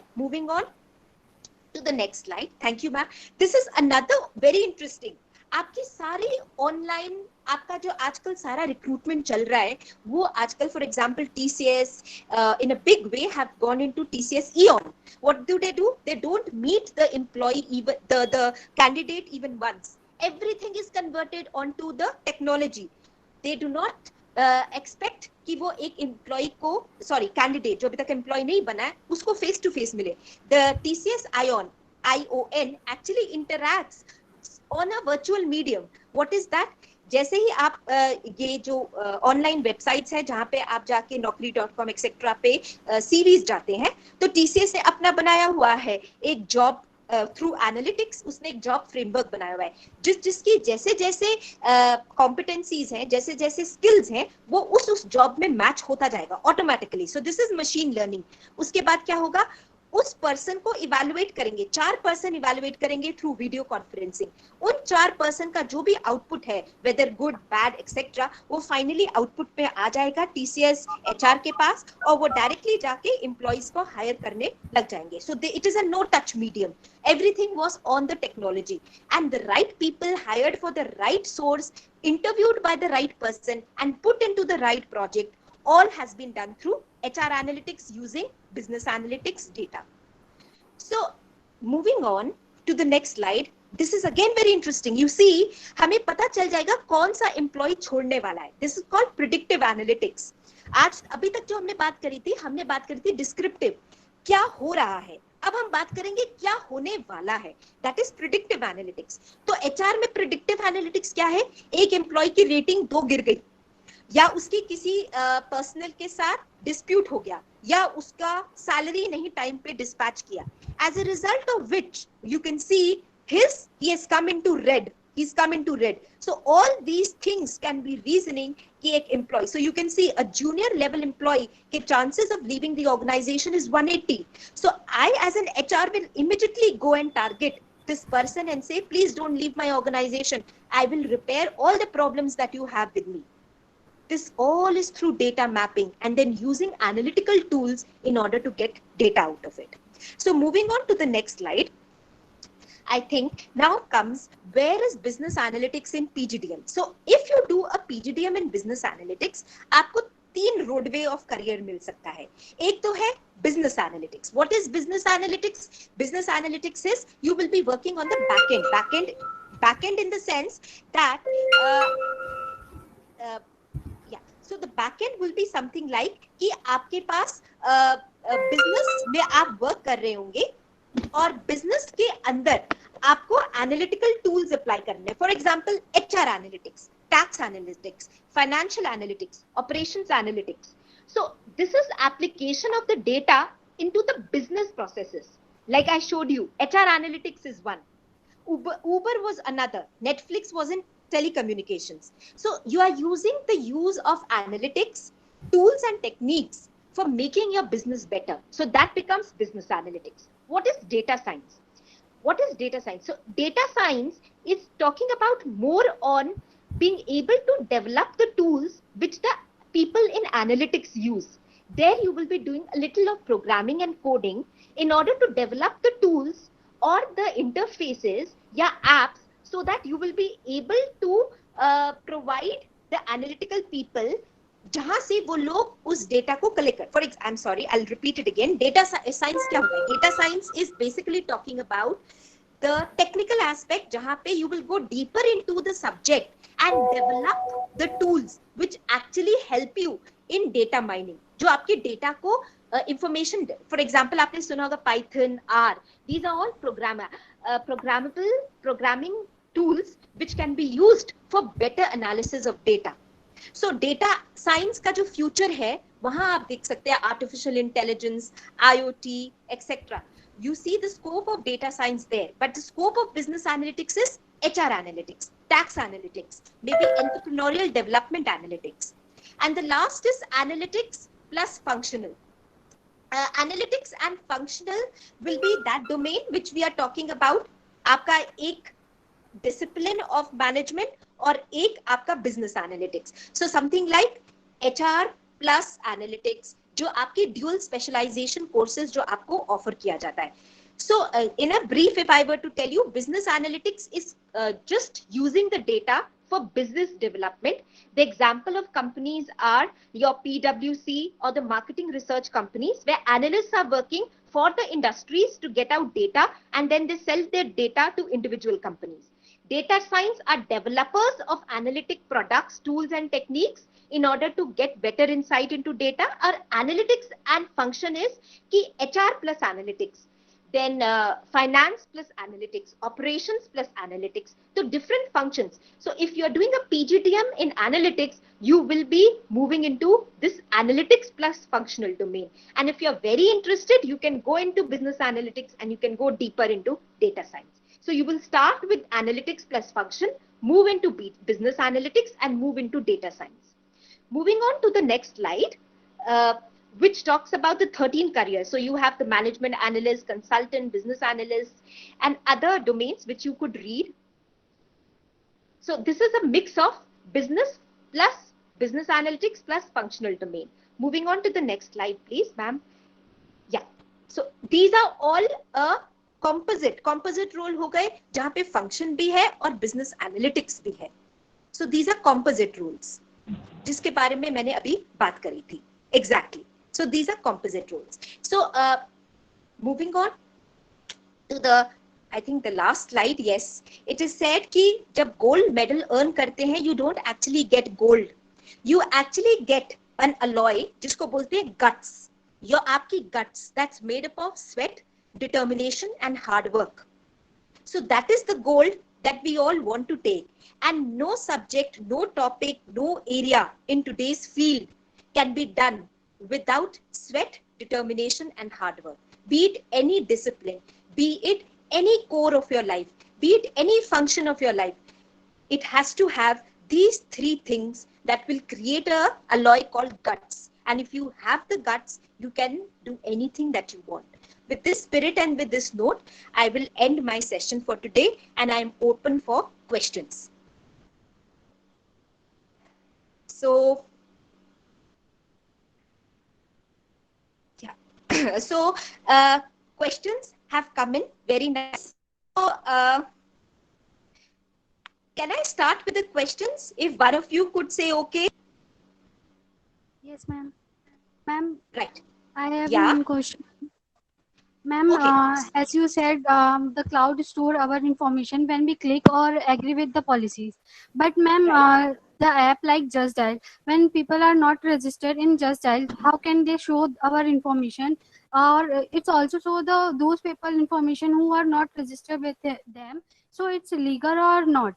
to the next slide. Thank you, ma'am. This is another very interesting. आपकी सारी online, आपका जो आजकल सारा recruitment चल रहा है, वो आजकल for example TCS in a big way have gone into TCS Eon. What do? They don't meet the employee, even the candidate even once. Everything is converted onto the technology. They do not expect कि वो एक employ को, sorry candidate जो अभी तक employ नहीं बना है, उसको फेस टू फेस मिले. The TCS ION actually interacts on a virtual medium. What is that? जैसे ही आप ये जो ऑनलाइन वेबसाइट्स है जहाँ पे आप जाके naukri.com एक्सेट्रा पे सीरीज जाते हैं, तो TCS ने अपना बनाया हुआ है एक जॉब थ्रू एनालिटिक्स, उसने एक जॉब फ्रेमवर्क बनाया हुआ है, जिसकी जैसे जैसे कॉम्पिटेंसीज हैं, जैसे जैसे स्किल्स हैं, वो उस जॉब में मैच होता जाएगा automatically. So this is machine learning. उसके बाद क्या होगा, उस पर्सन को इवैल्यूएट करेंगे, 4 पर्सन इवैल्यूएट करेंगे थ्रू वीडियो कॉन्फ्रेंसिंग. उन 4 पर्सन का जो भी आउटपुट है, वेदर गुड बैड एक्सेट्रा, वो फाइनली आउटपुट पे आ जाएगा TCS HR के पास, और वो डायरेक्टली जाके एम्प्लॉइज को हायर करने लग जाएंगे. So it is a no touch medium. Everything was on the technology, and the right people hired for the right source, interviewed by the right person, and put into the right project, all has been done through HR analytics using business analytics data. So moving on to the next slide, this is again very interesting. You see, हमें पता चल जाएगा कौन सा employ छोड़ने वाला है. This is called predictive analytics. आज अभी तक जो हमने बात करी थी डिस्क्रिप्टिव, क्या हो रहा है. अब हम बात करेंगे क्या होने वाला है, दैट इज प्रिडिक्टिव एनालिटिक्स. तो HR में प्रिडिक्टिव एनालिटिक्स क्या है, एक एम्प्लॉय की रेटिंग 2 गिर गई, या उसकी किसी पर्सनल के साथ डिस्प्यूट हो गया, या उसका सैलरी नहीं टाइम पे डिस्पैच किया, as a result of which you can see he has come into red. He's come into red. So all these things can be reasoning कि एक employee. So you can see a junior level employee के chances of leaving the organization is 180. So I as an HR will immediately go and target this person and say, please don't leave my organization. I will repair all the problems that you have with me. This all is through data mapping and then using analytical tools in order to get data out of it. So moving on to the next slide. I think now comes, where is business analytics in PGDM? So if you do a PGDM in business analytics, आपको 3 roadway of career मिल सकता है. एक तो है business analytics. What is business analytics? Business analytics is you will be working on the back end in the sense that so the back end will be something like कि आपके पास business में आप work कर रहे होंगे, और business के अंदर आपको एनालिटिकल टूल्स अप्लाई करने, for example HR analytics, tax analytics, financial analytics, operations analytics. So this is application of the data into the business processes. Like I showed you, HR analytics is one, Uber was another, Netflix was in telecommunications. So you are using the use of analytics, tools and techniques for making your business better. So that becomes business analytics. What is data science? What is data science? So data science is talking about more on being able to develop the tools which the people in analytics use. There you will be doing a little of programming and coding in order to develop the tools or the interfaces, yeah, apps, so that you will be able to provide the analytical people जहां से वो लोग उस data को collect कर. For I'm sorry, I'll repeat it again. Data science क्या होता है? Data science is basically talking about the technical aspect जहां पे you will go deeper into the subject and develop the tools which actually help you in data mining. जो आपके data को information, for example, आपने सुना होगा Python, R. These are all programmable programming tools which can be used for better analysis of data. So data science का जो future है वहां आप देख सकते हैं artificial intelligence, IoT, etc. You see the scope of data science there, but the scope of business analytics is HR analytics, tax analytics, maybe entrepreneurial development analytics. And the last is analytics plus functional. Analytics and functional will be that domain which we are talking about. आपका एक discipline of management और एक आपका business analytics. So something like HR plus analytics, जो आपके dual specialization courses जो आपको offer किया जाता है. So in a brief, if I were to tell you, business analytics is just using the data for business development. The example of companies are your PwC or the marketing research companies, where analysts are working for the industries to get out data, and then they sell their data to individual companies. Data science are developers of analytic products, tools and techniques in order to get better insight into data. Our analytics and function is ki HR plus analytics. Then finance plus analytics, operations plus analytics, so different functions. So if you're doing a PGDM in analytics, you will be moving into this analytics plus functional domain. And if you're very interested, you can go into business analytics and you can go deeper into data science. So you will start with analytics plus function, move into business analytics and move into data science. Moving on to the next slide, which talks about the 13 careers. So you have the management analyst, consultant, business analyst, and other domains which you could read. So this is a mix of business plus business analytics plus functional domain. Moving on to the next slide, please, ma'am. Yeah. So these are all a composite role हो गए, जहाँ पे function भी है और business analytics भी है. So these are composite roles, जिसके बारे में मैंने अभी बात करी थी. Exactly. So these are composite roles. So moving on to the, I think the last slide. Yes, it is said कि जब gold medal earn करते हैं, you don't actually get gold. You actually get an alloy, जिसको बोलते हैं guts. Your आपकी guts, that's made up of sweat, determination and hard work. So that is the gold that we all want to take. And no subject, no topic, no area in today's field can be done without sweat, determination and hard work. Be it any discipline, be it any core of your life, be it any function of your life, it has to have these three things that will create a alloy called guts. And if you have the guts, you can do anything that you want. With this spirit and with this note, I will end my session for today and I am open for questions. So, yeah. So, questions have come in. Very nice. So, can I start with the questions? If one of you could say okay.
Yes, ma'am. Ma'am.
Right.
I have one question. Ma'am,
okay.
As you said, the cloud store our information when we click or agree with the policies. But ma'am, right. The app like Just Dial, when people are not registered in Just Dial, how can they show our information? Or it's also show those people information who are not registered with them. So it's legal or not?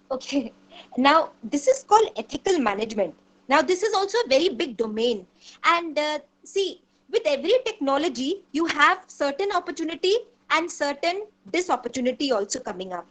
Okay. Now, this is called ethical management. Now, this is also a very big domain. And see, with every technology, you have certain opportunity and certain disopportunity also coming up.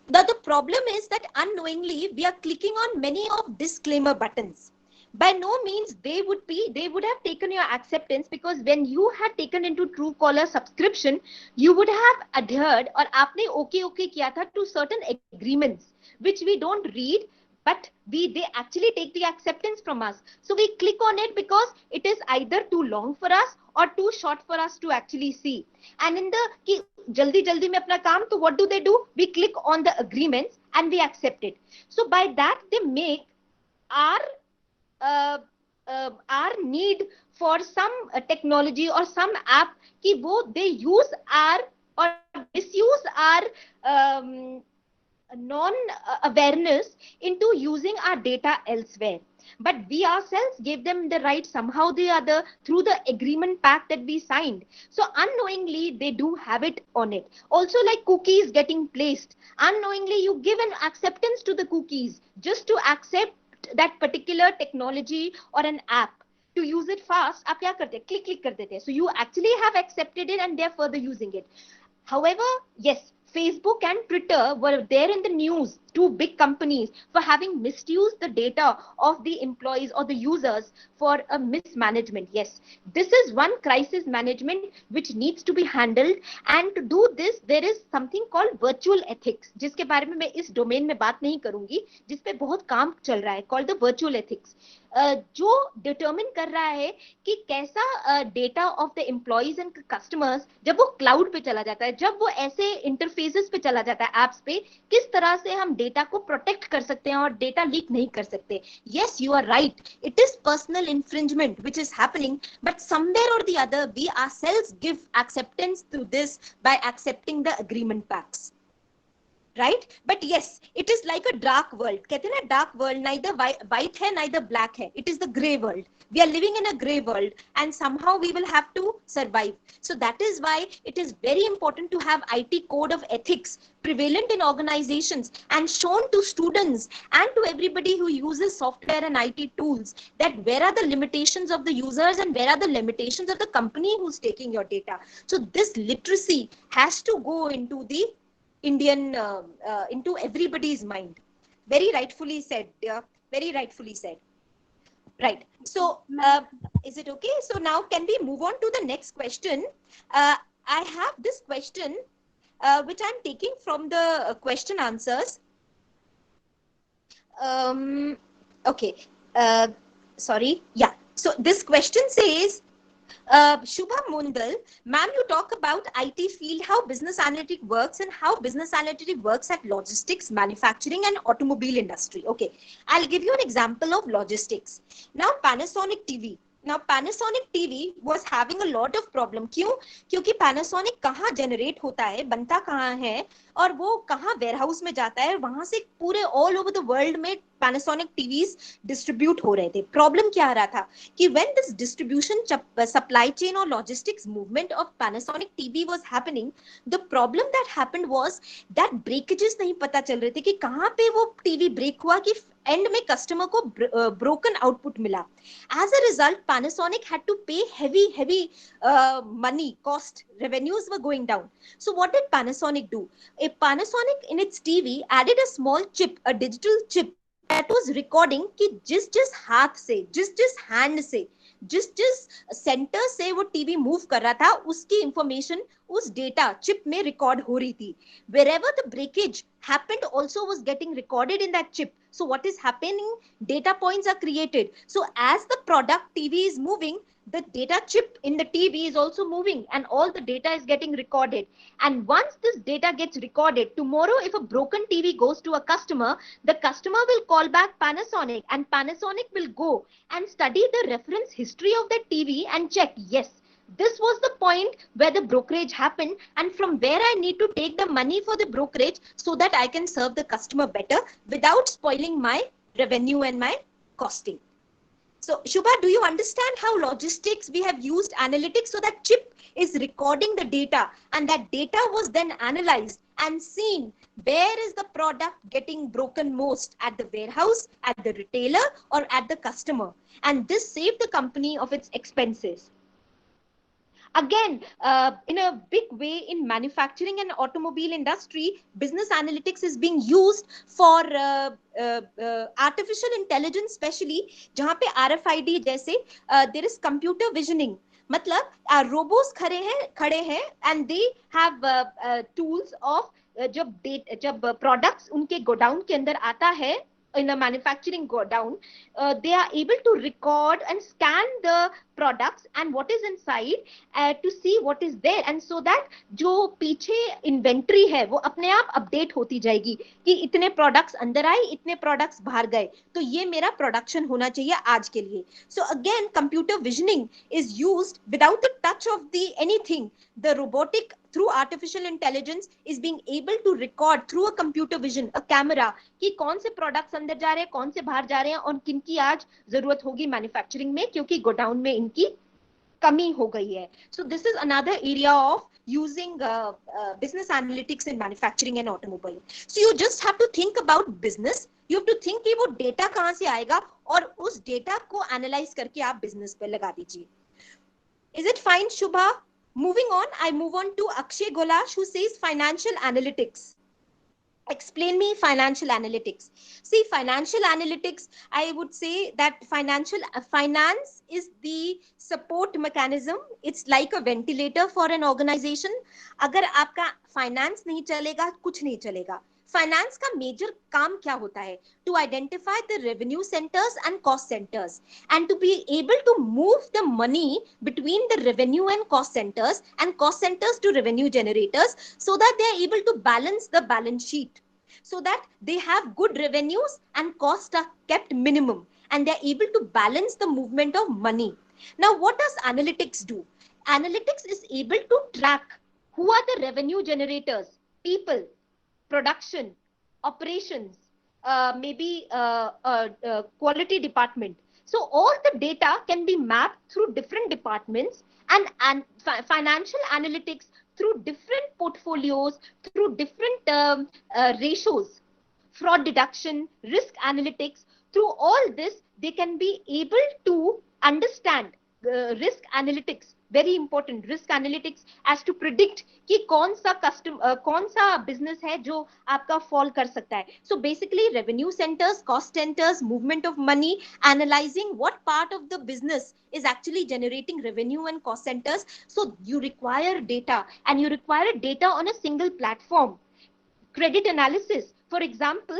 Now, the problem is that unknowingly, we are clicking on many of disclaimer buttons. By no means they would have taken your acceptance, because when you had taken into Truecaller subscription, you would have adhered or आपने okay किया था to certain agreements, which we don't read, but they actually take the acceptance from us. So we click on it because it is either too long for us or too short for us to actually see. And in the कि जल्दी में अपना काम, तो what do? We click on the agreements and we accept it. So by that they make our need for some technology or some app कि वो they use our or misuse our non-awareness into using our data elsewhere. But we ourselves gave them the right somehow or the other through the agreement pack that we signed. So unknowingly, they do have it on it. Also, like cookies getting placed. Unknowingly, you give an acceptance to the cookies just to accept that particular technology or an app. To use it fast, आप क्या करते? Click कर देते. So you actually have accepted it and they're further using it. However, yes, Facebook and Twitter were there in the news, two big companies, for having misused the data of the employees or the users for a mismanagement. Yes, this is one crisis management which needs to be handled, and to do this there is something called virtual ethics, जिसके बारे में मैं इस domain में बात नहीं करूंगी, जिस पे बहुत काम चल रहा है, called the virtual ethics, जो डिटरमिन कर रहा है कि कैसा data of the employees and customers जब वो क्लाउड पे चला जाता है, जब वो ऐसे इंटरफेसेस पे चला जाता है, एप्स पे, किस तरह से हम डेटा को प्रोटेक्ट कर सकते हैं और डेटा लीक नहीं कर सकते. Yes, you are right, it is personal infringement which is happening, but somewhere or the other we ourselves give acceptance to this by accepting the agreement packs. Right? But yes, it is like a dark world. कहते हैं ना, dark world, neither white है neither black है, it is the gray world. We are living in a gray world and somehow we will have to survive. So that is why it is very important to have IT code of ethics prevalent in organizations and shown to students and to everybody who uses software and IT tools, that where are the limitations of the users and where are the limitations of the company who's taking your data. So this literacy has to go into the Indian, into everybody's mind. Very rightfully said, dear. Very rightfully said. Right. So, is it okay? So now can we move on to the next question? I have this question, which I'm taking from the question answers. Okay. Sorry. Yeah. So this question says, Shubha Mundal, ma'am, you talk about IT field, how business analytics works and how business analytics works at logistics, manufacturing and automobile industry. Okay, I'll give you an example of logistics. Now Panasonic TV. Now Panasonic TV was having a lot of problem. क्यों? क्योंकि Panasonic कहाँ generate होता है, बनता कहाँ है और वो कहाँ warehouse में जाता है, वहाँ से पूरे all over the world में Panasonic TVs distribute हो रहे थे. Problem क्या आ रहा था कि when this distribution supply chain or logistics movement of Panasonic TV was happening, the problem that happened was that breakages नहीं पता चल रहे थे कि कहाँ पे वो TV break हुआ कि end में customer को broken output मिला. As a result, Panasonic had to pay heavy money, cost, revenues were going down. So what did Panasonic do? A Panasonic in its TV added a small chip, a digital chip that was recording कि जिस हाथ से, जिस hand से, जिस centre से वो TV move कर रहा था, उसकी इंफॉर्मेशन उस डेटा चिप में रिकॉर्ड हो रही थी. Wherever the breakage happened also was getting recorded in that chip. So what is happening? Data points are created. So as the product TV is moving, the data chip in the TV is also moving and all the data is getting recorded. And once this data gets recorded, tomorrow if a broken TV goes to a customer, the customer will call back Panasonic and Panasonic will go and study the reference history of that TV and check, yes, this was the point where the brokerage happened and from where I need to take the money for the brokerage so that I can serve the customer better without spoiling my revenue and my costing. So Shubha, do you understand how logistics we have used analytics so that chip is recording the data and that data was then analyzed and seen where is the product getting broken most, at the warehouse, at the retailer or at the customer, and this saved the company of its expenses. Again, in a big way in manufacturing and automobile industry, business analytics is being used for artificial intelligence, especially जहाँ पे RFID जैसे there is computer visioning. मतलब robots खड़े हैं and they have tools of जब products उनके godown के अंदर आता है, in a manufacturing godown, they are able to record and scan the products and what is inside to see what is there, and so that जो पीछे inventory है वो अपने आप update होती जाएगी कि इतने products अंदर आए, इतने products बाहर गए, तो ये मेरा production होना चाहिए आज के लिए. So again, computer visioning is used without the touch of the anything. The robotic through artificial intelligence is being able to record through a computer vision, a camera, कि कौन से products अंदर जा रहे हैं, कौन से बाहर जा रहे हैं और किन की आज जरूरत होगी मैन्युफैक्चरिंग में क्योंकि गोडाउन में इनकी कमी हो गई है. So this is another area of using business analytics in manufacturing and automobile. So you just have to think about business. You have to think कि वो data कहाँ से आएगा और उस data को analyze करके आप business पे लगा दीजिए. Is it fine, Shubha? Moving on, I move on to Akshay Golash, who says financial analytics. Explain me financial analytics. See, financial analytics, I would say that finance is the support mechanism. It's like a ventilator for an organization. अगर आपका finance नहीं चलेगा, कुछ नहीं चलेगा. Finance का major काम क्या होता है? To identify the revenue centres and cost centres and to be able to move the money between the revenue and cost centres to revenue generators so that they are able to balance the balance sheet, so that they have good revenues and costs are kept minimum and they are able to balance the movement of money. Now, what does analytics do? Analytics is able to track who are the revenue generators, people, production, operations, maybe quality department. So all the data can be mapped through different departments, and financial analytics through different portfolios, through different ratios, fraud deduction, risk analytics. Through all this, they can be able to understand risk analytics. Very important, risk analytics as to predict कि कौन सा business है जो आपका fall कर सकता है. So basically, revenue centers, cost centers, movement of money, analyzing what part of the business is actually generating revenue and cost centers. So you require data, and you require data on a single platform. Credit analysis. For example,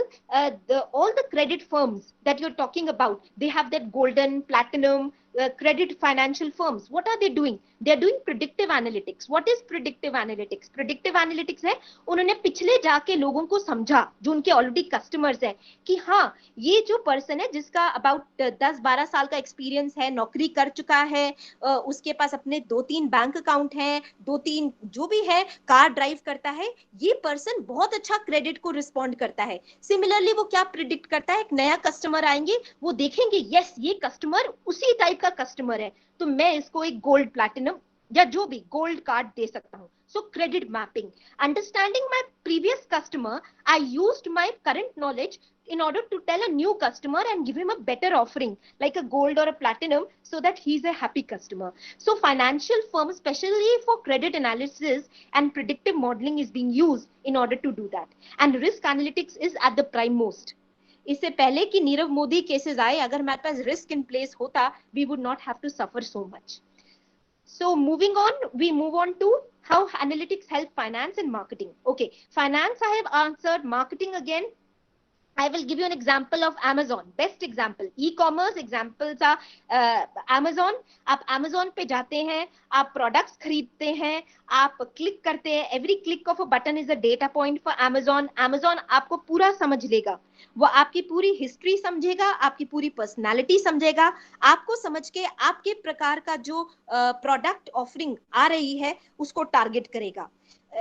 all the credit firms that you're talking about, they have that golden, platinum, credit financial firms. What are they doing? They're doing predictive analytics. What is predictive analytics? Predictive analytics है उन्होंने पिछले जाके लोगों को समझा जो उनके already customers हैं कि हाँ, ये जो पर्सन है जिसका अबाउट 10-12 साल का एक्सपीरियंस है, नौकरी कर चुका है, उसके पास अपने 2-3 बैंक अकाउंट हैं, 2-3 जो भी है, कार ड्राइव करता है, ये पर्सन बहुत अच्छा क्रेडिट को रिस्पॉन्ड करता है. सिमिलरली वो क्या प्रिडिक्ट करता है? एक नया कस्टमर आएंगे, वो देखेंगे यस ये कस्टमर उसी टाइप का कस्टमर है, तो मैं इसको एक गोल्ड, प्लैटिनम या जो भी गोल्ड कार्ड दे सकता हूं. सो credit mapping, understanding my previous customer, I used my current knowledge in order to tell a new customer and give him a better offering like a gold or a platinum so that he's a happy customer. So financial firms, especially for credit analysis and predictive modeling, is being used in order to do that. And risk analytics is at the prime most. इससे पहले कि Nirav Modi cases आए, अगर हमारे पास risk in place होता, we would not have to suffer so much. So moving on, we move on to how analytics help finance and marketing. Okay, finance I have answered. Marketing again, I will give you an example of Amazon. Best example. E-commerce examples are Amazon. आप Amazon पे जाते हैं, आप products खरीदते हैं, आप click करते हैं. Every click of a button is a data point for Amazon. Amazon आपको पूरा समझ लेगा. वो आपकी पूरी हिस्ट्री समझेगा, आपकी पूरी पर्सनालिटी समझेगा, आपको समझ के आपके प्रकार का जो प्रोडक्ट ऑफरिंग आ रही है उसको टारगेट करेगा.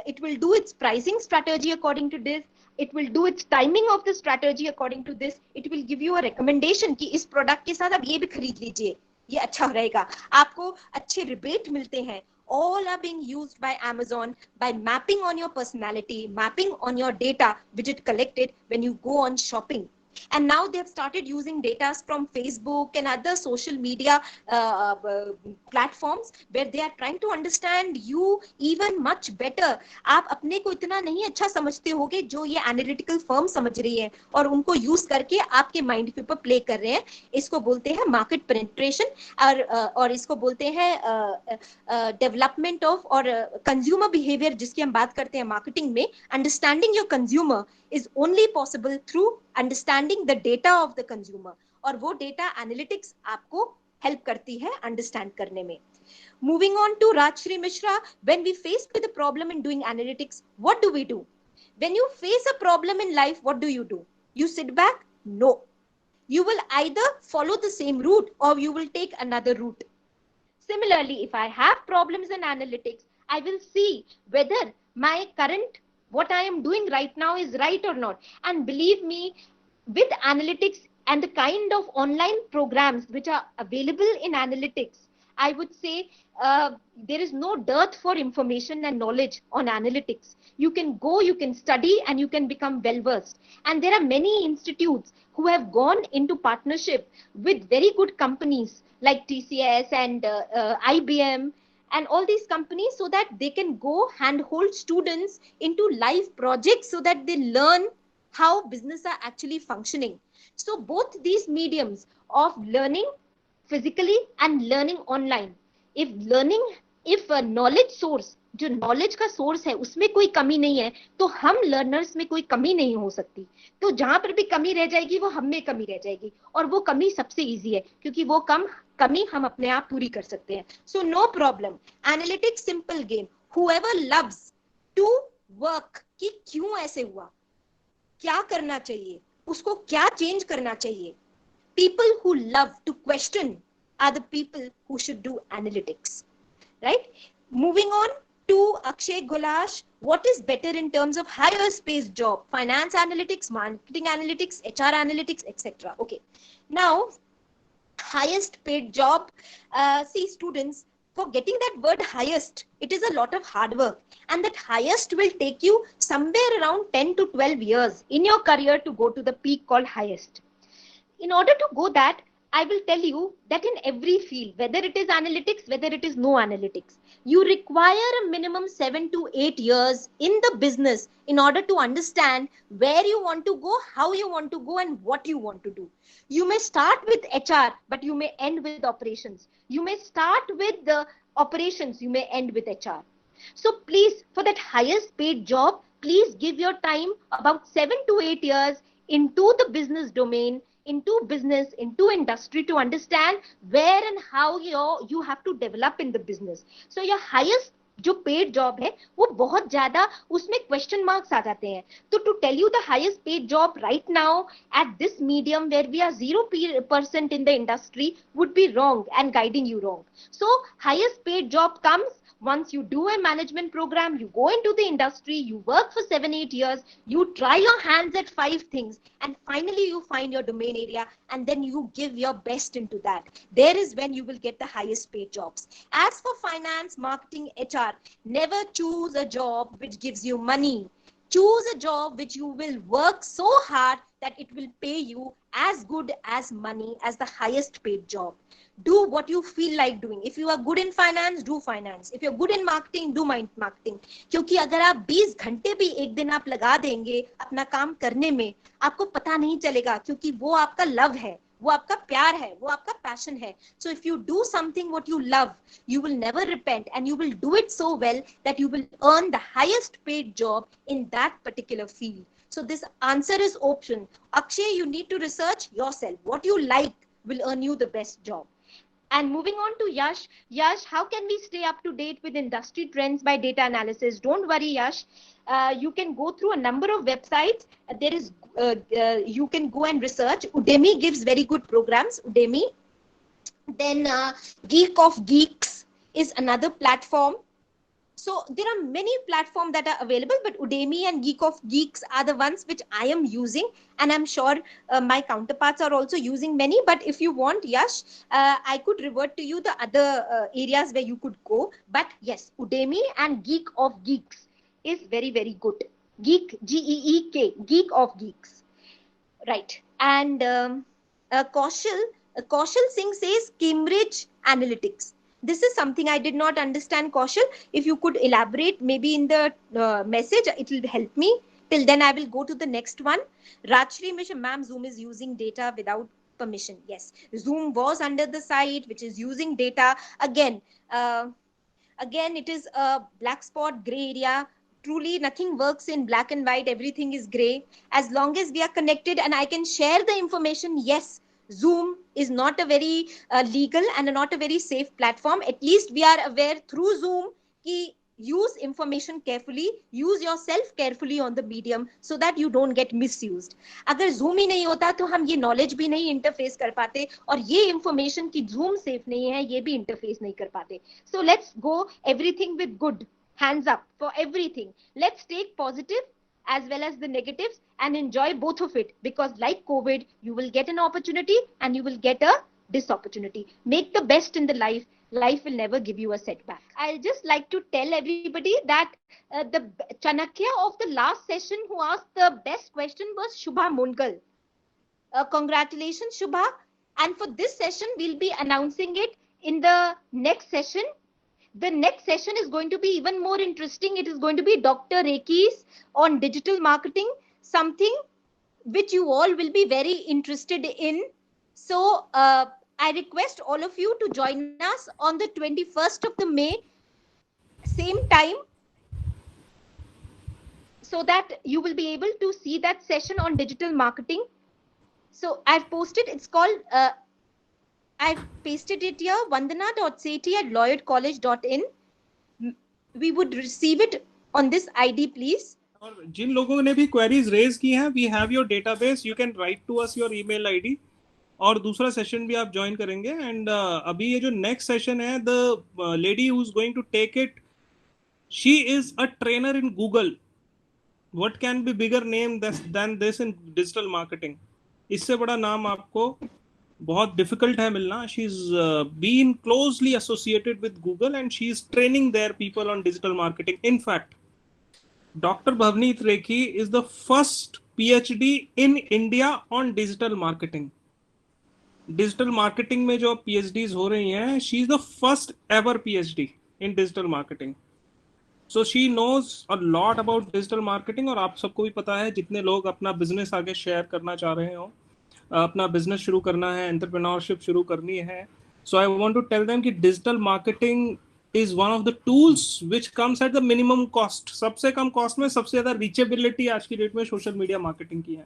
It will do its pricing strategy according to this. It will do its timing of the strategy according to this. It will give you a recommendation कि इस प्रोडक्ट के साथ आप ये भी खरीद लीजिए, ये अच्छा रहेगा, आपको अच्छे रिबेट मिलते हैं. All are being used by Amazon by mapping on your personality, mapping on your data which it collected when you go on shopping. And now they have started using data from Facebook and other social media platforms where they are trying to understand you even much better. आप अपने को इतना नहीं अच्छा समझते होगे जो ये एनालिटिकल फर्म समझ रही है और उनको यूज करके आपके माइंड के ऊपर प्ले कर रहे हैं. इसको बोलते हैं मार्केट पेनिट्रेशन और इसको बोलते हैं डेवलपमेंट ऑफ और कंज्यूमर बिहेवियर जिसकी हम बात करते हैं मार्केटिंग में. Understanding your consumer is only possible through understanding the data of the consumer. और वो data analytics आपको help करती है understand करने में. Moving on to Rajshri Mishra, when we faced with a problem in doing analytics, what do we do? When you face a problem in life, what do you do? You sit back? No. You will either follow the same route or you will take another route. Similarly, if I have problems in analytics, I will see whether my current what I am doing right now is right or not. And believe me, with analytics and the kind of online programs which are available in analytics, I would say there is no dearth for information and knowledge on analytics. You can go, you can study, and you can become well versed. And there are many institutes who have gone into partnership with very good companies like TCS and IBM and all these companies, so that they can go handhold students into live projects so that they learn how business are actually functioning. So both these mediums of learning physically and learning online, if a knowledge source, जो knowledge का source है उसमें कोई कमी नहीं है, तो हम लर्नर्स में कोई कमी नहीं हो सकती. तो जहां पर भी कमी रह जाएगी वो हम में कमी रह जाएगी, और वो कमी सबसे इजी है क्योंकि वो कमी हम अपने आप पूरी कर सकते हैं. So no problem, analytics simple game. Whoever loves to work कि क्यों ऐसे हुआ, क्या करना चाहिए, उसको क्या चेंज करना चाहिए. People who love to question are the people who should do analytics, right? Moving on to Akshay Gulash, what is better in terms of higher space job? Finance analytics, marketing analytics, HR analytics, etc. Okay, now highest paid job. See students, for getting that word highest, it is a lot of hard work, and that highest will take you somewhere around 10 to 12 years in your career to go to the peak called highest. In order to go that, I will tell you that in every field, whether it is analytics, whether it is no analytics, you require a minimum 7 to 8 years in the business in order to understand where you want to go, how you want to go, and what you want to do. You may start with HR, but you may end with operations. You may start with the operations, you may end with HR. So please, for that highest paid job, please give your time about 7 to 8 years into the business domain, into business, into industry, to understand where and how you have to develop in the business. So your highest जो paid job है वो बहुत ज्यादा उसमें question marks आ जाते हैं. तो to tell you the highest paid job right now at this medium where we are 0% in the industry would be wrong and guiding you wrong. So highest paid job comes once you do a management program, you go into the industry, you work for 7-8 years, you try your hands at 5 things, and finally you find your domain area, and then you give your best into that. There is when you will get the highest paid jobs. As for finance, marketing, HR, never choose a job which gives you money. Choose a job which you will work so hard that it will pay you as good as money as the highest paid job. Do what you feel like doing. If you are good in finance, do finance. If you're good in marketing, do marketing. क्योंकि अगर आप 20 घंटे भी एक दिन आप लगा देंगे अपना काम करने में, आपको पता नहीं चलेगा, क्योंकि वो आपका लव है, वो आपका प्यार है, वो आपका पैशन है. So if you do something what you love, you will never repent, and you will do it so well that you will earn the highest paid job in that particular field. So this answer is option. Akshay, you need to research yourself. What you like will earn you the best job. And moving on to Yash. Yash, how can we stay up to date with industry trends by data analysis? Don't worry, Yash. You can go through a number of websites. You can go and research. Udemy gives very good programs. Udemy. Then Geek of Geeks is another platform. So there are many platforms that are available, but Udemy and Geek of Geeks are the ones which I am using, and I'm sure my counterparts are also using many. But if you want, Yash, I could revert to you the other areas where you could go. But yes, Udemy and Geek of Geeks is very, very good. Geek, G-E-E-K, Geek of Geeks. Right. And Kaushal Singh says Cambridge Analytics. This is something I did not understand, Kaushal. If you could elaborate maybe in the message, it will help me. Till then, I will go to the next one. Rajshri Mission, ma'am, Zoom is using data without permission. Yes, Zoom was under the site, which is using data. Again, it is a black spot, gray area. Truly, nothing works in black and white. Everything is gray. As long as we are connected and I can share the information, yes, Zoom is not a very legal and not a very safe platform. At least we are aware through Zoom ki use information carefully, use yourself carefully on the medium so that you don't get misused. अगर Zoom ही नहीं होता तो हम ये knowledge भी नहीं interface कर पाते, और ये information की Zoom safe नहीं है ये भी interface नहीं कर पाते. So let's go everything with good. Hands up for everything. Let's take positive as well as the negatives and enjoy both of it, because like COVID, you will get an opportunity and you will get a disopportunity. Make the best in the life. Life will never give you a setback. I'll just like to tell everybody that the Chanakya of the last session who asked the best question was Shubha Monkal. Congratulations, Shubha. And for this session, we'll be announcing it in the next session. the next session is going to be even more interesting. It is going to be Dr. Reki's on digital marketing, something which you all will be very interested in. So I request all of you to join us on the 21st of the May, same time, so that you will be able to see that session on digital marketing. So I've posted, it's called, I've pasted it here, vandana.sethi@lloydcollege.in. We would receive it on this ID, please.
और जिन लोगों ने भी queries raise की हैं, we have your database. You can write to us your email ID. और दूसरा session भी आप ज्वाइन करेंगे. एंड अभी ये जो नेक्स्ट सेशन है, the lady who is going to take it, she is a trainer in Google. What can be bigger name than this in digital marketing? इससे बड़ा नाम आपको बहुत डिफिकल्ट है मिलना. She is been closely associated with Google and she is training their people on digital marketing. In fact, doctor Bhavneet Rekhi is the first PhD in India on digital marketing. Digital marketing में जो PhDs हो रही हैं, she is the first ever PhD in digital marketing. So she knows a lot about digital marketing. और आप सबको भी पता है, जितने लोग अपना बिजनेस आगे शेयर करना चाह रहे हो, अपना बिजनेस शुरू करना है, एंटरप्रेन्योरशिप शुरू करनी है, so I want to tell them कि digital marketing is one of the tools which comes at the minimum cost. सबसे कम कॉस्ट में सबसे ज्यादा रीचेबिलिटी आज की डेट में सोशल मीडिया मार्केटिंग की है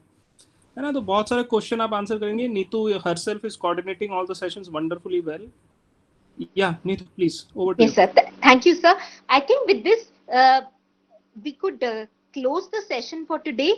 ना. तो बहुत सारे क्वेश्चन आप आंसर करेंगे. Neetu herself is coordinating all the sessions wonderfully well. Yeah, Neetu, please, over to you.
Yes, sir. Thank you, sir. I think with this, we could close the session for today.